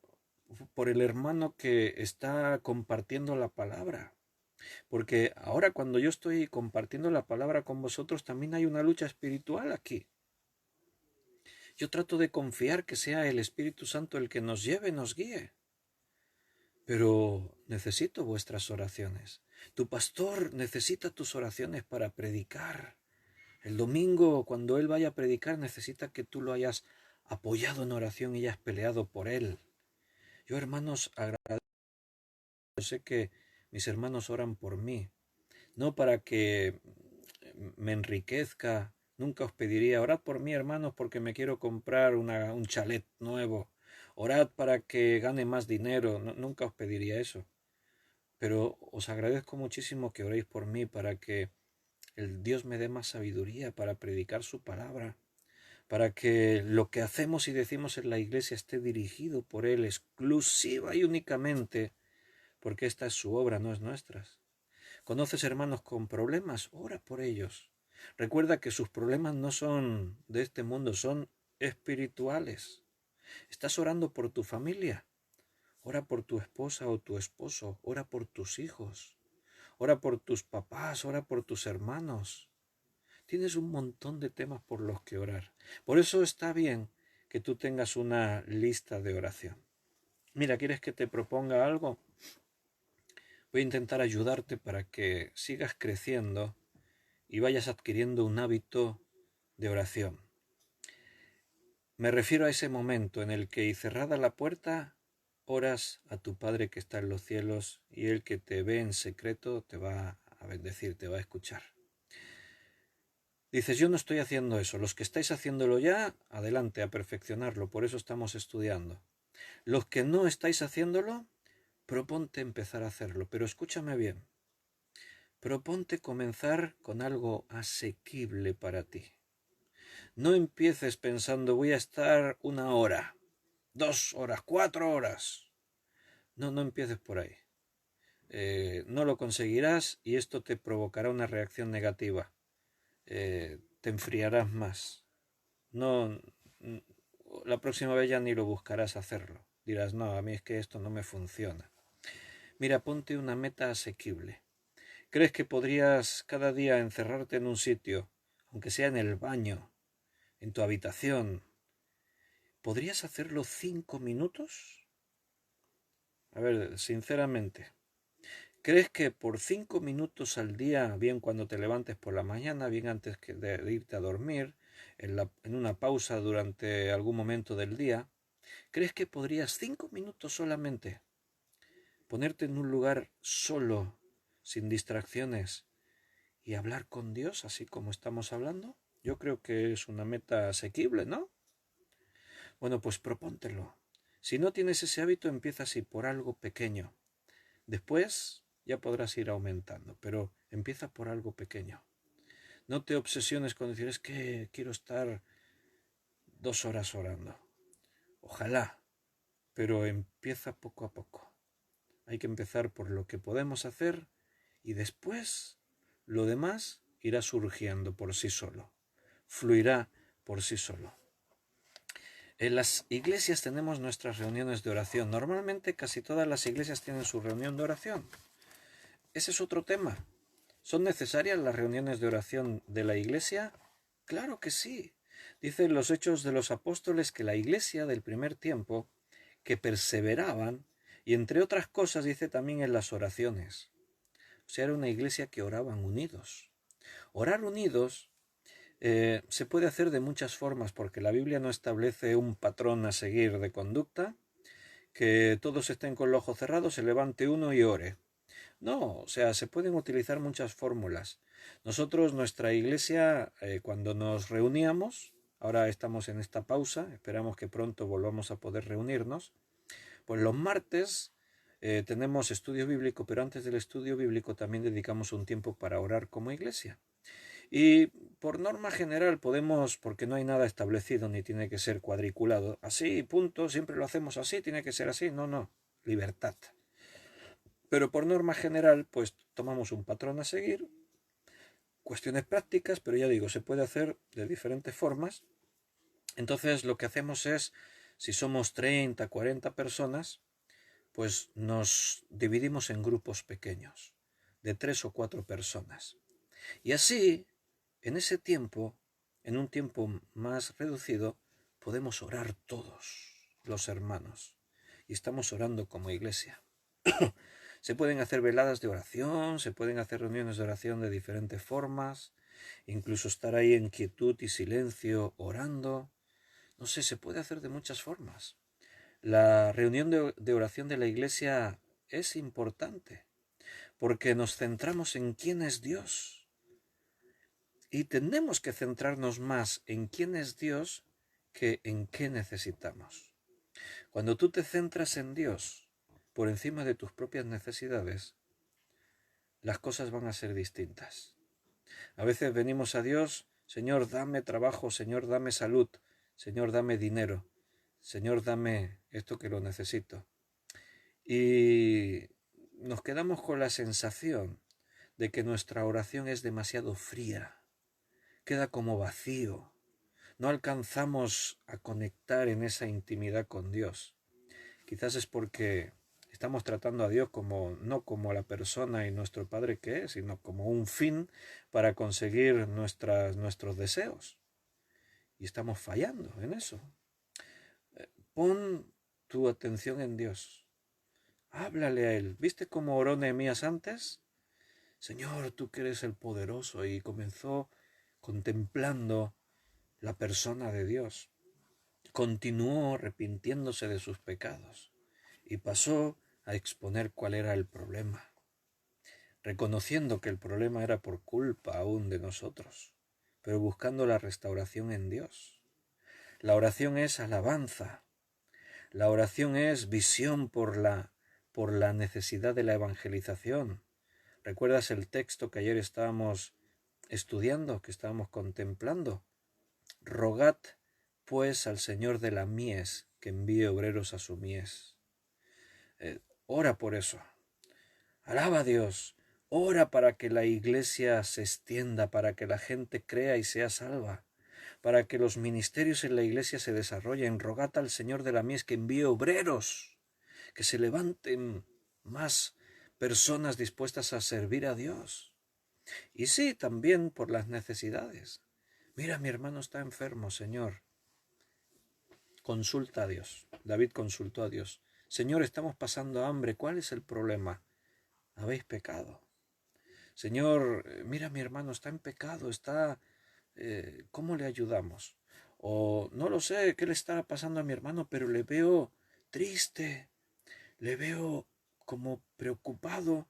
el hermano que está compartiendo la palabra. Porque ahora cuando yo estoy compartiendo la palabra con vosotros, también hay una lucha espiritual aquí. Yo trato de confiar que sea el Espíritu Santo el que nos lleve, nos guíe. Pero necesito vuestras oraciones. Tu pastor necesita tus oraciones para predicar. El domingo, cuando él vaya a predicar, necesita que tú lo hayas apoyado en oración y hayas peleado por él. Yo, hermanos, agradezco. Yo sé que mis hermanos oran por mí, no para que me enriquezca. Nunca os pediría, orad por mí, hermanos, porque me quiero comprar un chalet nuevo. Orad para que gane más dinero. Nunca os pediría eso. Pero os agradezco muchísimo que oréis por mí para que el Dios me dé más sabiduría para predicar su palabra, para que lo que hacemos y decimos en la iglesia esté dirigido por Él exclusiva y únicamente, porque esta es su obra, no es nuestra. ¿Conoces hermanos con problemas? Ora por ellos. Recuerda que sus problemas no son de este mundo, son espirituales. ¿Estás orando por tu familia? Ora por tu esposa o tu esposo, ora por tus hijos, ora por tus papás, ora por tus hermanos. Tienes un montón de temas por los que orar. Por eso está bien que tú tengas una lista de oración. Mira, ¿quieres que te proponga algo? Voy a intentar ayudarte para que sigas creciendo y vayas adquiriendo un hábito de oración. Me refiero a ese momento en el que, y cerrada la puerta, oras a tu Padre que está en los cielos y Él que te ve en secreto te va a bendecir, te va a escuchar. Dices, yo no estoy haciendo eso. Los que estáis haciéndolo ya, adelante a perfeccionarlo, por eso estamos estudiando. Los que no estáis haciéndolo, proponte empezar a hacerlo, pero escúchame bien. Proponte comenzar con algo asequible para ti. No empieces pensando voy a estar 1 hora, 2 horas, 4 horas. No, no empieces por ahí. No lo conseguirás y esto te provocará una reacción negativa. Te enfriarás más. No, la próxima vez ya ni lo buscarás hacerlo. Dirás, no, a mí es que esto no me funciona. Mira, ponte una meta asequible. ¿Crees que podrías cada día encerrarte en un sitio, aunque sea en el baño, en tu habitación? ¿Podrías hacerlo 5 minutos? A ver, sinceramente, ¿crees que por 5 minutos al día, bien cuando te levantes por la mañana, bien antes de irte a dormir, en una pausa durante algún momento del día, crees que podrías 5 minutos solamente ponerte en un lugar solo, sin distracciones, y hablar con Dios así como estamos hablando? Yo creo que es una meta asequible, ¿no? Bueno, pues propóntelo. Si no tienes ese hábito, empieza así por algo pequeño. Después ya podrás ir aumentando, pero empieza por algo pequeño. No te obsesiones con decir es que quiero estar 2 horas orando. Ojalá, pero empieza poco a poco. Hay que empezar por lo que podemos hacer y después lo demás irá surgiendo por sí solo, fluirá por sí solo. En las iglesias tenemos nuestras reuniones de oración. Normalmente casi todas las iglesias tienen su reunión de oración. Ese es otro tema. ¿Son necesarias las reuniones de oración de la iglesia? Claro que sí. Dicen los Hechos de los Apóstoles que la iglesia del primer tiempo, que perseveraban, y entre otras cosas dice también en las oraciones. O sea, era una iglesia que oraban unidos. Orar unidos se puede hacer de muchas formas porque la Biblia no establece un patrón a seguir de conducta, que todos estén con los ojos cerrados, se levante uno y ore. No, o sea, se pueden utilizar muchas fórmulas. Nosotros, nuestra iglesia, cuando nos reuníamos, ahora estamos en esta pausa, esperamos que pronto volvamos a poder reunirnos, pues los martes tenemos estudio bíblico, pero antes del estudio bíblico también dedicamos un tiempo para orar como iglesia. Y por norma general podemos, porque no hay nada establecido ni tiene que ser cuadriculado, así, punto, siempre lo hacemos así, tiene que ser así, no, no, libertad. Pero por norma general, pues tomamos un patrón a seguir, cuestiones prácticas, pero ya digo, se puede hacer de diferentes formas. Entonces lo que hacemos es, si somos 30, 40 personas, pues nos dividimos en grupos pequeños, de 3 o 4 personas. Y así, en ese tiempo, en un tiempo más reducido, podemos orar todos los hermanos. Y estamos orando como iglesia. Se pueden hacer veladas de oración, se pueden hacer reuniones de oración de diferentes formas, incluso estar ahí en quietud y silencio orando. No sé, se puede hacer de muchas formas. La reunión de oración de la iglesia es importante porque nos centramos en quién es Dios. Y tenemos que centrarnos más en quién es Dios que en qué necesitamos. Cuando tú te centras en Dios por encima de tus propias necesidades, las cosas van a ser distintas. A veces venimos a Dios, Señor, dame trabajo, Señor, dame salud, Señor, dame dinero, Señor, dame esto que lo necesito. Y nos quedamos con la sensación de que nuestra oración es demasiado fría, queda como vacío, no alcanzamos a conectar en esa intimidad con Dios. Quizás es porque estamos tratando a Dios como no como la persona y nuestro Padre que es, sino como un fin para conseguir nuestros deseos. Y estamos fallando en eso. Pon tu atención en Dios. Háblale a Él. ¿Viste cómo oró Nehemías antes? Señor, tú que eres el poderoso. Y comenzó contemplando la persona de Dios. Continuó arrepintiéndose de sus pecados. y pasó a exponer cuál era el problema, reconociendo que el problema era por culpa aún de nosotros, pero buscando la restauración en Dios. La oración es alabanza, la oración es visión por la necesidad de la evangelización. ¿Recuerdas el texto que ayer estábamos estudiando, que estábamos contemplando? Rogad, pues, al Señor de la mies, que envíe obreros a su mies. Ora por eso. Alaba a Dios. Ora para que la iglesia se extienda, para que la gente crea y sea salva, para que los ministerios en la iglesia se desarrollen. Rogad al Señor de la mies que envíe obreros, que se levanten más personas dispuestas a servir a Dios. Y sí, también por las necesidades. Mira, mi hermano está enfermo, Señor. Consulta a Dios. David consultó a Dios. Señor, estamos pasando hambre. ¿Cuál es el problema? Habéis pecado. Señor, mira, mi hermano está en pecado. ¿Cómo le ayudamos? O no lo sé, ¿qué le está pasando a mi hermano? Pero le veo triste. Le veo como preocupado.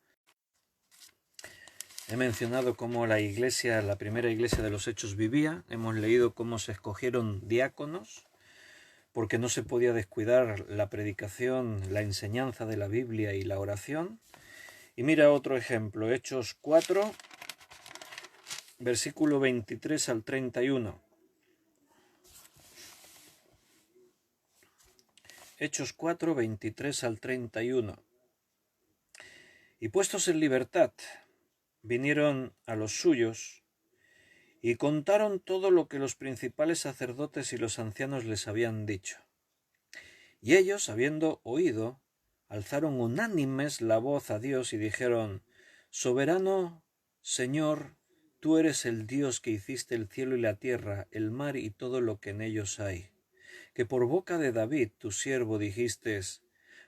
He mencionado cómo la iglesia, la primera iglesia de los Hechos vivía. Hemos leído cómo se escogieron diáconos, porque no se podía descuidar la predicación, la enseñanza de la Biblia y la oración. Y mira otro ejemplo, Hechos 4, versículo 23 al 31. Hechos 4, 23 al 31. Y puestos en libertad, vinieron a los suyos y contaron todo lo que los principales sacerdotes y los ancianos les habían dicho. Y ellos, habiendo oído, alzaron unánimes la voz a Dios y dijeron: Soberano Señor, tú eres el Dios que hiciste el cielo y la tierra, el mar y todo lo que en ellos hay. Que por boca de David, tu siervo, dijiste: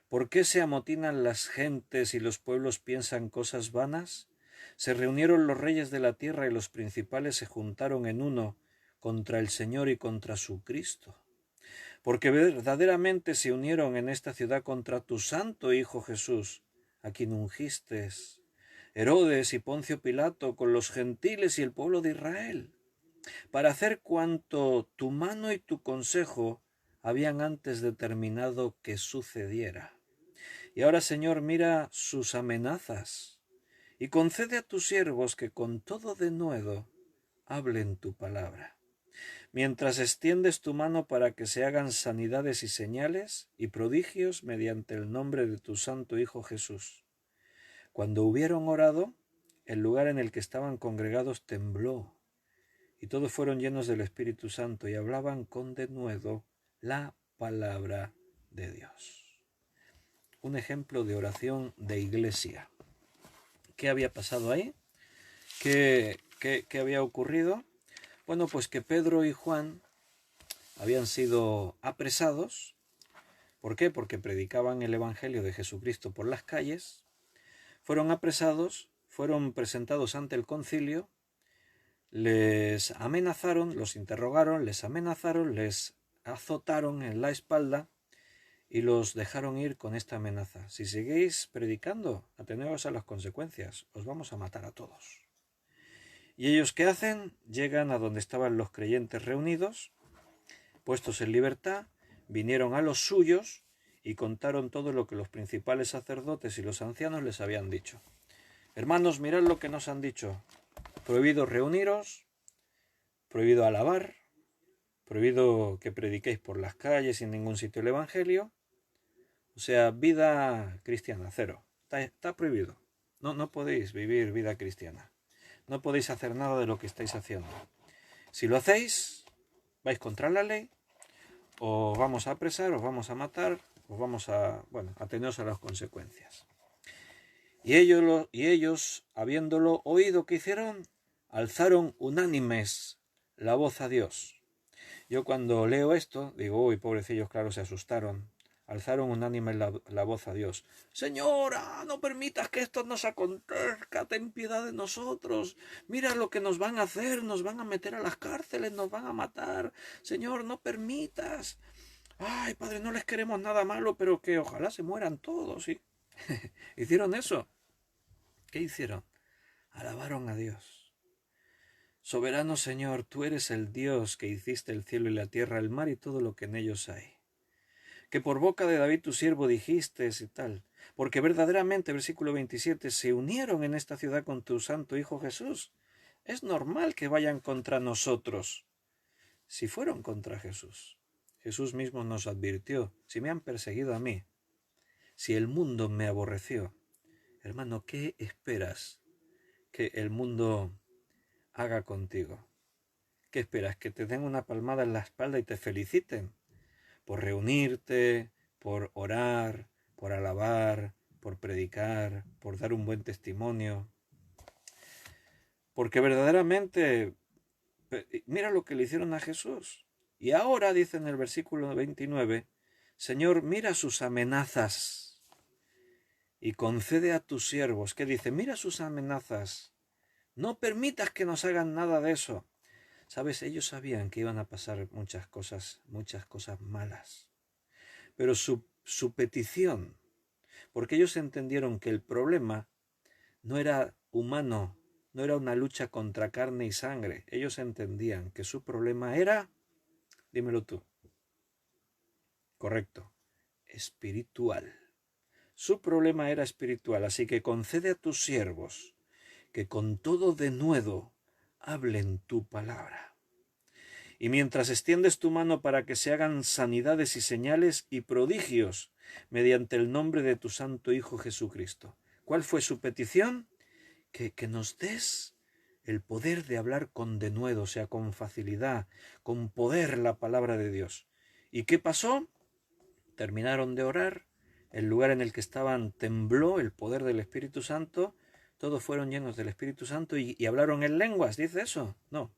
¿por qué se amotinan las gentes y los pueblos piensan cosas vanas? Se reunieron los reyes de la tierra y los principales se juntaron en uno contra el Señor y contra su Cristo. Porque verdaderamente se unieron en esta ciudad contra tu santo Hijo Jesús, a quien ungiste, Herodes y Poncio Pilato, con los gentiles y el pueblo de Israel, para hacer cuanto tu mano y tu consejo habían antes determinado que sucediera. Y ahora, Señor, mira sus amenazas y concede a tus siervos que con todo denuedo hablen tu palabra, mientras extiendes tu mano para que se hagan sanidades y señales y prodigios mediante el nombre de tu santo Hijo Jesús. Cuando hubieron orado, el lugar en el que estaban congregados tembló, y todos fueron llenos del Espíritu Santo y hablaban con denuedo la palabra de Dios. Un ejemplo de oración de iglesia. ¿Qué había pasado ahí? ¿Qué había ocurrido? Bueno, pues que Pedro y Juan habían sido apresados. ¿Por qué? Porque predicaban el Evangelio de Jesucristo por las calles. Fueron apresados, fueron presentados ante el concilio, les amenazaron, los interrogaron, les amenazaron, les azotaron en la espalda y los dejaron ir con esta amenaza: si seguís predicando, ateneos a las consecuencias, os vamos a matar a todos. ¿Y ellos qué hacen? Llegan a donde estaban los creyentes reunidos, puestos en libertad, vinieron a los suyos y contaron todo lo que los principales sacerdotes y los ancianos les habían dicho. Hermanos, mirad lo que nos han dicho: prohibido reuniros, prohibido alabar, prohibido que prediquéis por las calles y en ningún sitio el Evangelio. O sea, vida cristiana, cero. Está prohibido. No podéis vivir vida cristiana. No podéis hacer nada de lo que estáis haciendo. Si lo hacéis, vais contra la ley, os vamos a apresar, os vamos a matar, os vamos a, ateneos a las consecuencias. Y ellos, habiéndolo oído, ¿qué hicieron? Alzaron unánimes la voz a Dios. Yo cuando leo esto, digo, uy, pobrecillos, claro, se asustaron. Alzaron unánimes la voz a Dios. Señora, no permitas que esto nos acontezca, ten piedad de nosotros. Mira lo que nos van a hacer, nos van a meter a las cárceles, nos van a matar. Señor, no permitas. Ay, padre, no les queremos nada malo, pero que ojalá se mueran todos, ¿sí? ¿Hicieron eso? ¿Qué hicieron? Alabaron a Dios. Soberano Señor, tú eres el Dios que hiciste el cielo y la tierra, el mar y todo lo que en ellos hay. Que por boca de David tu siervo dijiste y tal. Porque verdaderamente, versículo 27, se unieron en esta ciudad con tu santo Hijo Jesús. Es normal que vayan contra nosotros. Si fueron contra Jesús, Jesús mismo nos advirtió, si me han perseguido a mí, si el mundo me aborreció, hermano, ¿qué esperas que el mundo haga contigo? ¿Qué esperas? ¿Que te den una palmada en la espalda y te feliciten? Por reunirte, por orar, por alabar, por predicar, por dar un buen testimonio. Porque verdaderamente, mira lo que le hicieron a Jesús. Y ahora dice en el versículo 29, Señor, mira sus amenazas y concede a tus siervos. ¿Qué dice? Mira sus amenazas. No permitas que nos hagan nada de eso. Sabes, ellos sabían que iban a pasar muchas cosas malas. Pero su petición, porque ellos entendieron que el problema no era humano, no era una lucha contra carne y sangre. Ellos entendían que su problema era, dímelo tú, correcto, espiritual. Su problema era espiritual, así que concede a tus siervos que con todo denuedo hablen tu palabra. Y mientras extiendes tu mano para que se hagan sanidades y señales y prodigios mediante el nombre de tu santo Hijo Jesucristo. ¿Cuál fue su petición? Que nos des el poder de hablar con denuedo, o sea, con facilidad, con poder la palabra de Dios. ¿Y qué pasó? Terminaron de orar, el lugar en el que estaban tembló el poder del Espíritu Santo, todos fueron llenos del Espíritu Santo y hablaron en lenguas, ¿dice eso? No.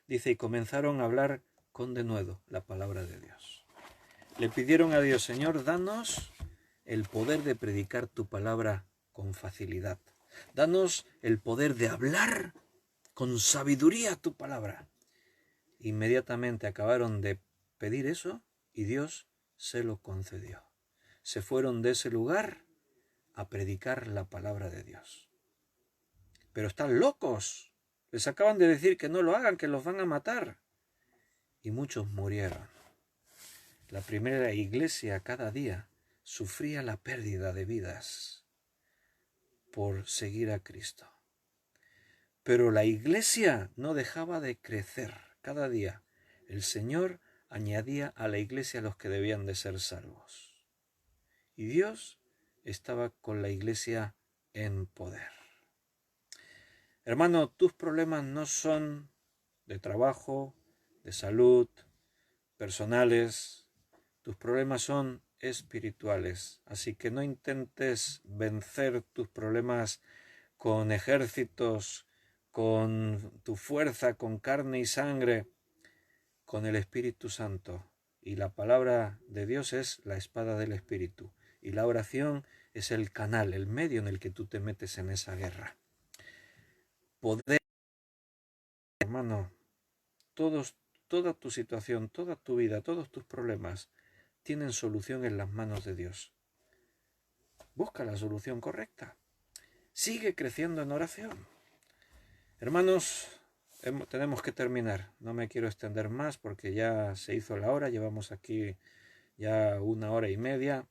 Dice, y comenzaron a hablar con denuedo la palabra de Dios. Le pidieron a Dios, Señor, danos el poder de predicar tu palabra con facilidad. Danos el poder de hablar con sabiduría tu palabra. Inmediatamente acabaron de pedir eso y Dios se lo concedió. Se fueron de ese lugar a predicar la palabra de Dios. Pero están locos. Les acaban de decir que no lo hagan, que los van a matar. Y muchos murieron. La primera iglesia cada día sufría la pérdida de vidas por seguir a Cristo. Pero la iglesia no dejaba de crecer cada día. El Señor añadía a la iglesia a los que debían de ser salvos. Y Dios estaba con la iglesia en poder. Hermano, tus problemas no son de trabajo, de salud, personales. Tus problemas son espirituales. Así que no intentes vencer tus problemas con ejércitos, con tu fuerza, con carne y sangre, con el Espíritu Santo. Y la palabra de Dios es la espada del Espíritu. Y la oración es el canal, el medio en el que tú te metes en esa guerra. Poder, hermano, toda tu situación, toda tu vida, todos tus problemas tienen solución en las manos de Dios. Busca la solución correcta. Sigue creciendo en oración. Hermanos, tenemos que terminar. No me quiero extender más porque ya se hizo la hora. Llevamos aquí ya 1 hora y media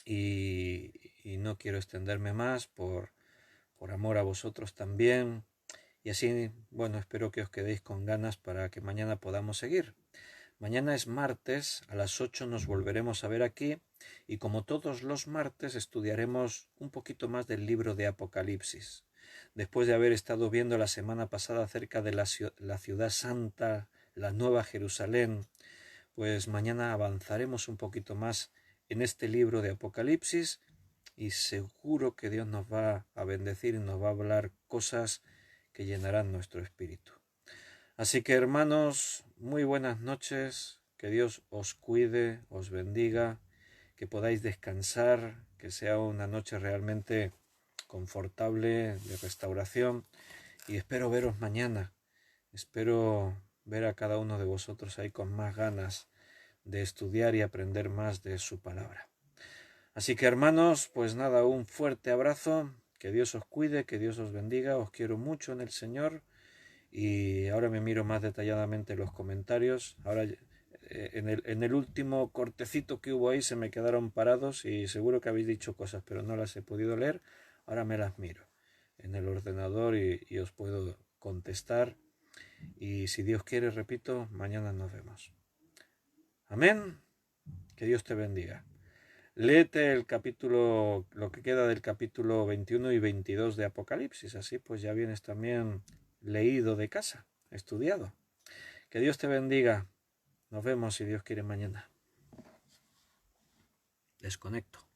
y no quiero extenderme más por amor a vosotros también. Y así, bueno, espero que os quedéis con ganas para que mañana podamos seguir. Mañana es martes, a las 8 nos volveremos a ver aquí y como todos los martes estudiaremos un poquito más del libro de Apocalipsis. Después de haber estado viendo la semana pasada acerca de la ciudad santa, la nueva Jerusalén, pues mañana avanzaremos un poquito más en este libro de Apocalipsis y seguro que Dios nos va a bendecir y nos va a hablar cosas que llenarán nuestro espíritu. Así que hermanos, muy buenas noches, que Dios os cuide, os bendiga, que podáis descansar, que sea una noche realmente confortable, de restauración, y espero veros mañana, espero ver a cada uno de vosotros ahí con más ganas de estudiar y aprender más de su palabra. Así que hermanos, pues nada, un fuerte abrazo, que Dios os cuide, que Dios os bendiga, os quiero mucho en el Señor y ahora me miro más detalladamente los comentarios. Ahora en el último cortecito que hubo ahí se me quedaron parados y seguro que habéis dicho cosas, pero no las he podido leer. Ahora me las miro en el ordenador y os puedo contestar. Y si Dios quiere, repito, mañana nos vemos. Amén. Que Dios te bendiga. Léete el capítulo, lo que queda del capítulo 21 y 22 de Apocalipsis. Así pues ya vienes también leído de casa, estudiado. Que Dios te bendiga. Nos vemos si Dios quiere mañana. Desconecto.